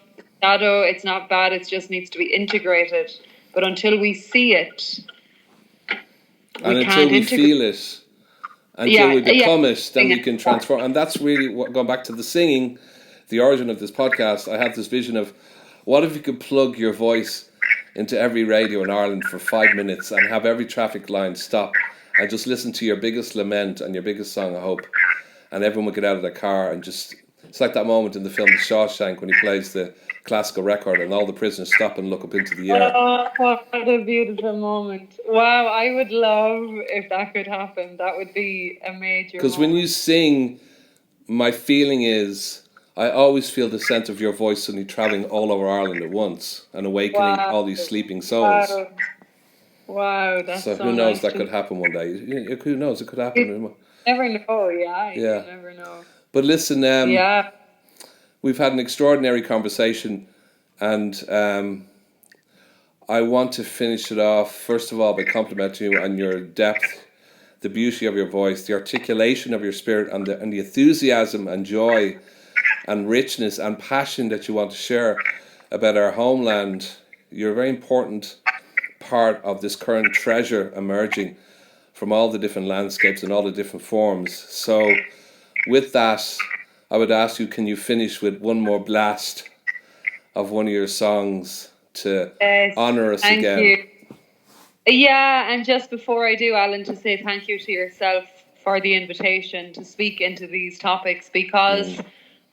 Shadow, it's not bad. It just needs to be integrated. But until we see it, until we feel it, until we become it, then we can transform. And that's really what, going back to the singing, the origin of this podcast. I had this vision of, what if you could plug your voice into every radio in Ireland for 5 minutes and have every traffic line stop and just listen to your biggest lament and your biggest song of hope, and everyone would get out of their car and just, it's like that moment in the film The Shawshank when he plays the classical record and all the prisoners stop and look up into the air. Oh, what a beautiful moment. Wow, I would love if that could happen. That would be a major Because when you sing, my feeling is, I always feel the scent of your voice suddenly travelling all over Ireland at once and awakening all these sleeping souls. Wow, that's so who knows, nice. That could happen one day. Who knows, it could happen. You never know, you never know. But listen, we've had an extraordinary conversation, and I want to finish it off, first of all, by complimenting you on your depth, the beauty of your voice, the articulation of your spirit, and the enthusiasm and joy and richness and passion that you want to share about our homeland. You're a very important part of this current treasure emerging from all the different landscapes and all the different forms. So with that, I would ask you, can you finish with one more blast of one of your songs to honour us again? You. Yeah, and just before I do, Alan, to say thank you to yourself for the invitation to speak into these topics, because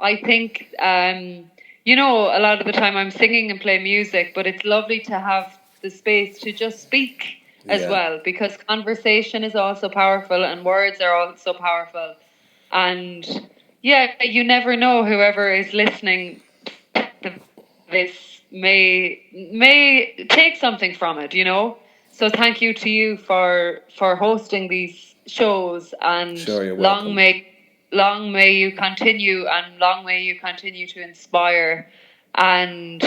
I think, a lot of the time I'm singing and play music, but it's lovely to have the space to just speak as well, because conversation is also powerful and words are also powerful. And you never know, whoever is listening to this may take something from it, you know. So thank you to you for hosting these shows, and long may you continue, and long may you continue to inspire. And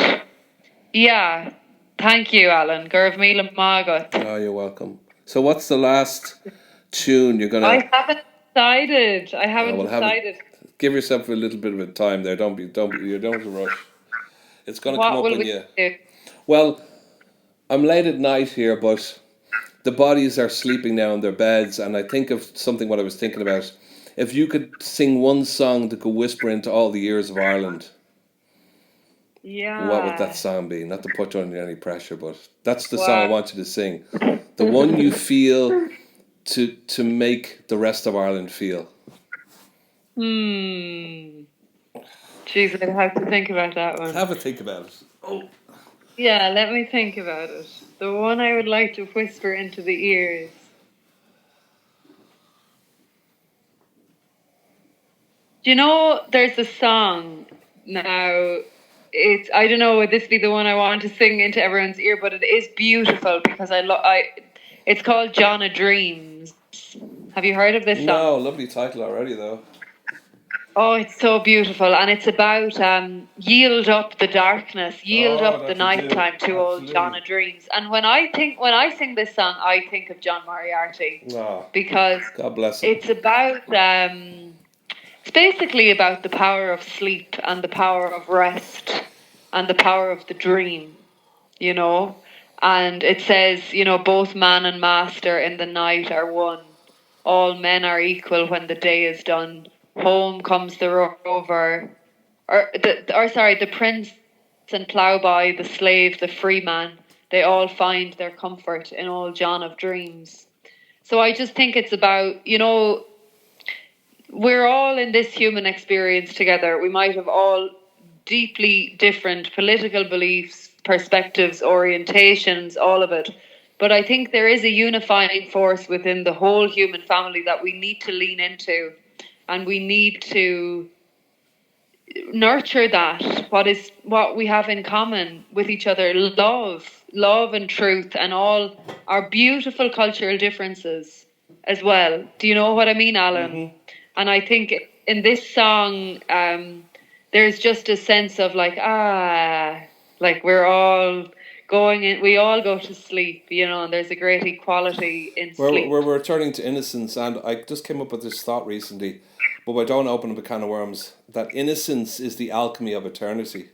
thank you, Alan. Gurv Mila Magot. Oh, you're welcome. So what's the last tune you're gonna? I haven't decided. Give yourself a little bit of time there. Don't you don't have to rush. It's gonna come up on you. Well, I'm late at night here, but the bodies are sleeping now in their beds, and I think of something what I was thinking about. If you could sing one song that could whisper into all the ears of Ireland, what would that song be? Not to put you under any pressure, but that's the song I want you to sing. The one you feel to make the rest of Ireland feel. Jeez, I'd have to think about that one. Have a think about it. Oh. Yeah, let me think about it. The one I would like to whisper into the ears. Do you know, there's a song now. I don't know, would this be the one I want to sing into everyone's ear, but it is beautiful because it's called John a Dreams. Have you heard of this song? No, lovely title already though. Oh, it's so beautiful, and it's about yield up the darkness, yield up the nighttime to old John a Dreams. And when I sing this song, I think of John Moriarty, because God bless him. It's about it's basically about the power of sleep and the power of rest and the power of the dream, you know. And it says, both man and master in the night are one. All men are equal when the day is done. Home comes the rover, the prince and ploughboy, the slave, the free man. They all find their comfort in old John of Dreams. So I just think it's about, we're all in this human experience together. We might have all deeply different political beliefs, perspectives, orientations, all of it. But I think there is a unifying force within the whole human family that we need to lean into, and we need to nurture that, what we have in common with each other, love and truth, and all our beautiful cultural differences as well. Do you know what I mean, Alan? Mm-hmm. And I think in this song, there's just a sense of like we're all going in, we all go to sleep, and there's a great equality in sleep. We're returning to innocence, and I just came up with this thought recently, but I don't open up a can of worms, that innocence is the alchemy of eternity.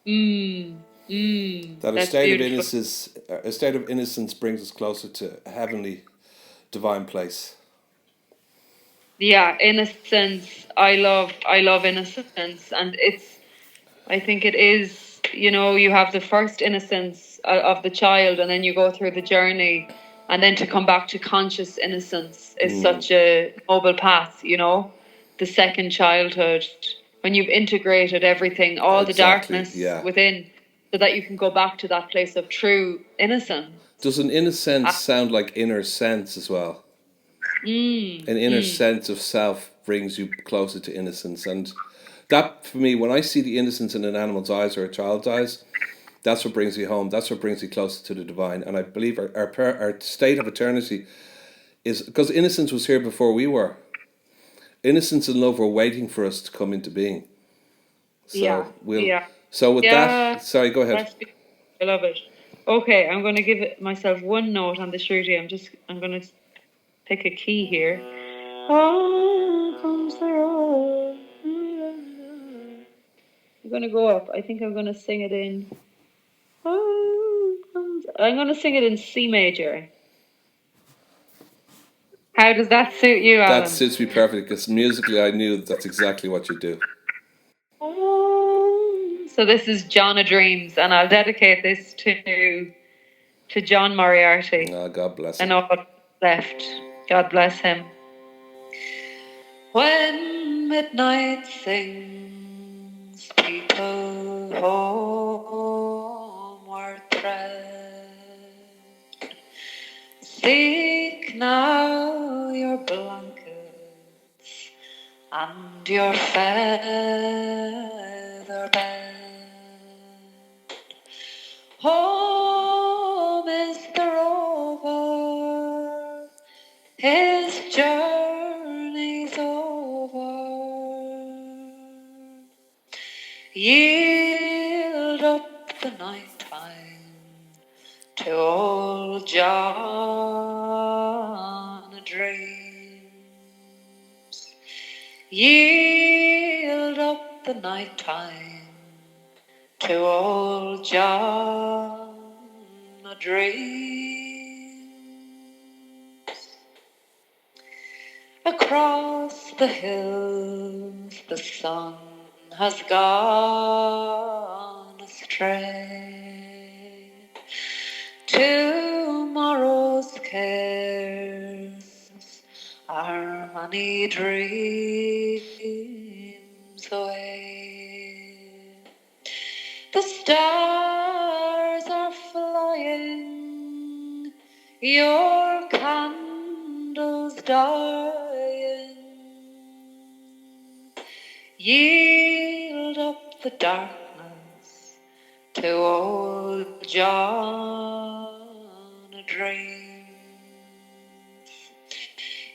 That a state of innocence brings us closer to a heavenly, divine place. Yeah, innocence. I love innocence, and I think it is, you have the first innocence of the child, and then you go through the journey, and then to come back to conscious innocence is such a noble path, the second childhood, when you've integrated everything, all the darkness within, so that you can go back to that place of true innocence. Does an innocence sound like inner sense as well? An inner sense of self brings you closer to innocence, and that, for me, when I see the innocence in an animal's eyes or a child's eyes, that's what brings you home. That's what brings you closer to the divine. And I believe our state of eternity is because innocence was here before we were. Innocence and love were waiting for us to come into being. So So with that, sorry, go ahead. I love it. Okay, I'm going to give myself one note on the shruti. I'm going to pick a key here. Oh, comes the road. I'm going to go up. I think I'm going to sing it in. I'm going to sing it in C major. How does that suit you, Alan? That suits me perfectly, because musically I knew that's exactly what you do. So this is John of Dreams, and I'll dedicate this to John Moriarty. Oh, God bless him. And all left. God bless him. When midnight sings, people homeward tread. Seek now your blankets and your feather bed. Home is the rover, his journey's over. Yield up the night time to old John of Dreams. Yield up the night time to old John of Dreams. Across the hills the sun has gone astray. Tomorrow's cares are many dreams away. The stars are flying, your candles dying. Yield up the darkness to old John of Dreams.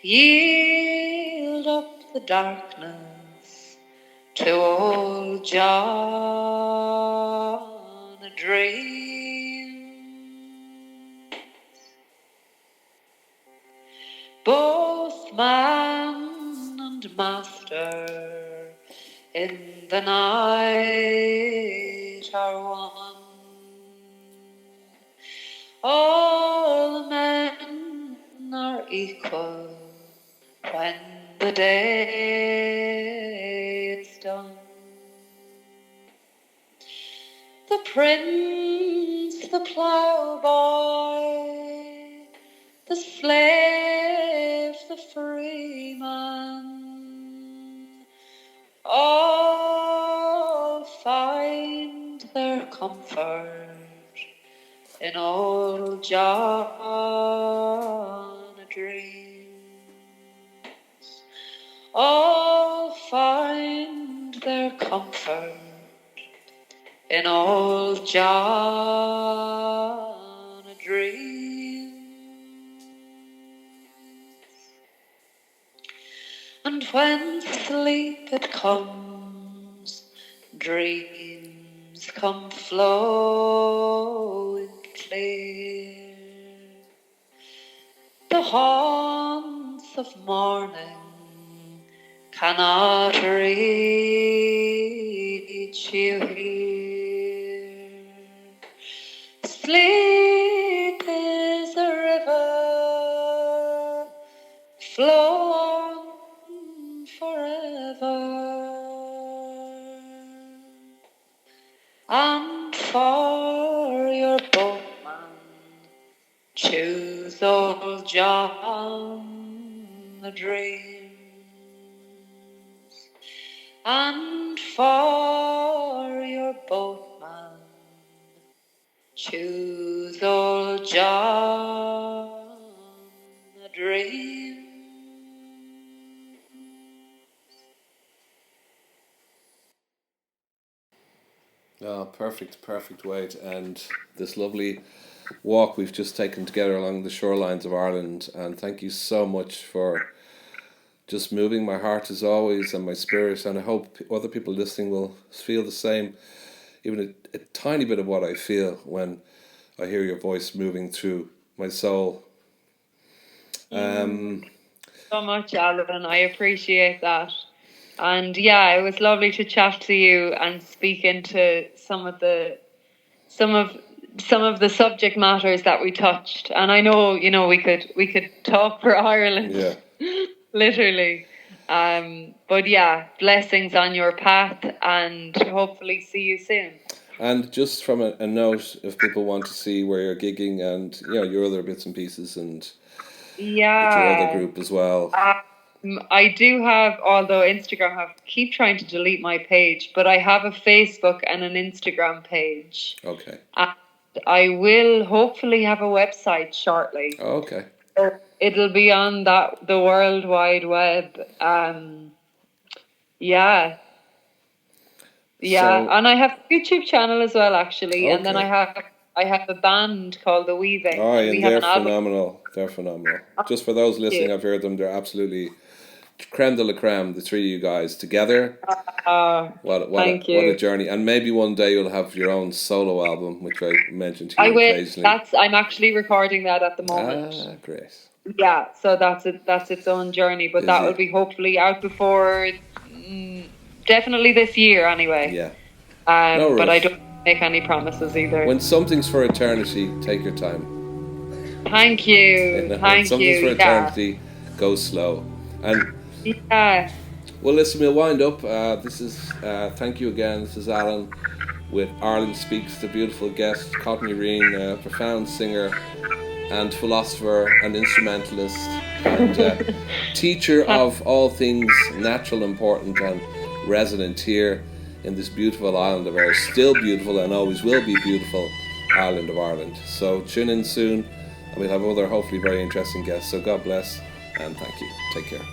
Yield up the darkness to old John of Dreams. Both man and master in the night are one. All men are equal when the day is done. The prince, the ploughboy, the slave, the freeman, all find their comfort in old John a dream. All find their comfort in old John a dream. And when sleep it comes, dreams come flowing clear. The haunts of morning cannot reach you here. Sleep is a river flowing forever, and for your boatman choose old John the dreams, and for your boatman choose old John the dreams. Oh, perfect way to end this lovely walk we've just taken together along the shorelines of Ireland. And thank you so much for just moving my heart as always and my spirit. And I hope other people listening will feel the same, even a tiny bit of what I feel when I hear your voice moving through my soul. So much, Alan. I appreciate that. And yeah, it was lovely to chat to you and speak into some of the subject matters that we touched. And I know, we could talk for Ireland, Yeah. literally. But yeah, blessings on your path, and hopefully see you soon. And just from a note, if people want to see where you're gigging and your other bits and pieces and with your other group as well. I do have, although Instagram keep trying to delete my page, but I have a Facebook and an Instagram page. Okay. And I will hopefully have a website shortly. Oh, okay. It'll be on the World Wide Web. Yeah. Yeah, and I have a YouTube channel as well, actually. Okay. And then I have a band called The Weaving. Oh, and they're phenomenal. They're phenomenal. Just for those listening, I've heard them. They're absolutely creme de la creme, the three of you guys together. Thank you. What a journey. And maybe one day you'll have your own solo album, which I mentioned to you occasionally. I'm actually recording that at the moment. Ah, great. Yeah, so that's its own journey, but that will be hopefully out before definitely this year anyway. Yeah. No rush. But I don't make any promises either. When something's for eternity, take your time. Thank you. When something's for eternity, go slow. And yeah. Well, listen, we'll wind up. This is thank you again. This is Alan with Ireland Speaks, the beautiful guest, Riain, a profound singer and philosopher and instrumentalist and teacher of all things natural, important and resonant here in this beautiful island of ours, still beautiful and always will be beautiful island of Ireland. So tune in soon and we'll have other hopefully very interesting guests. So God bless and thank you. Take care.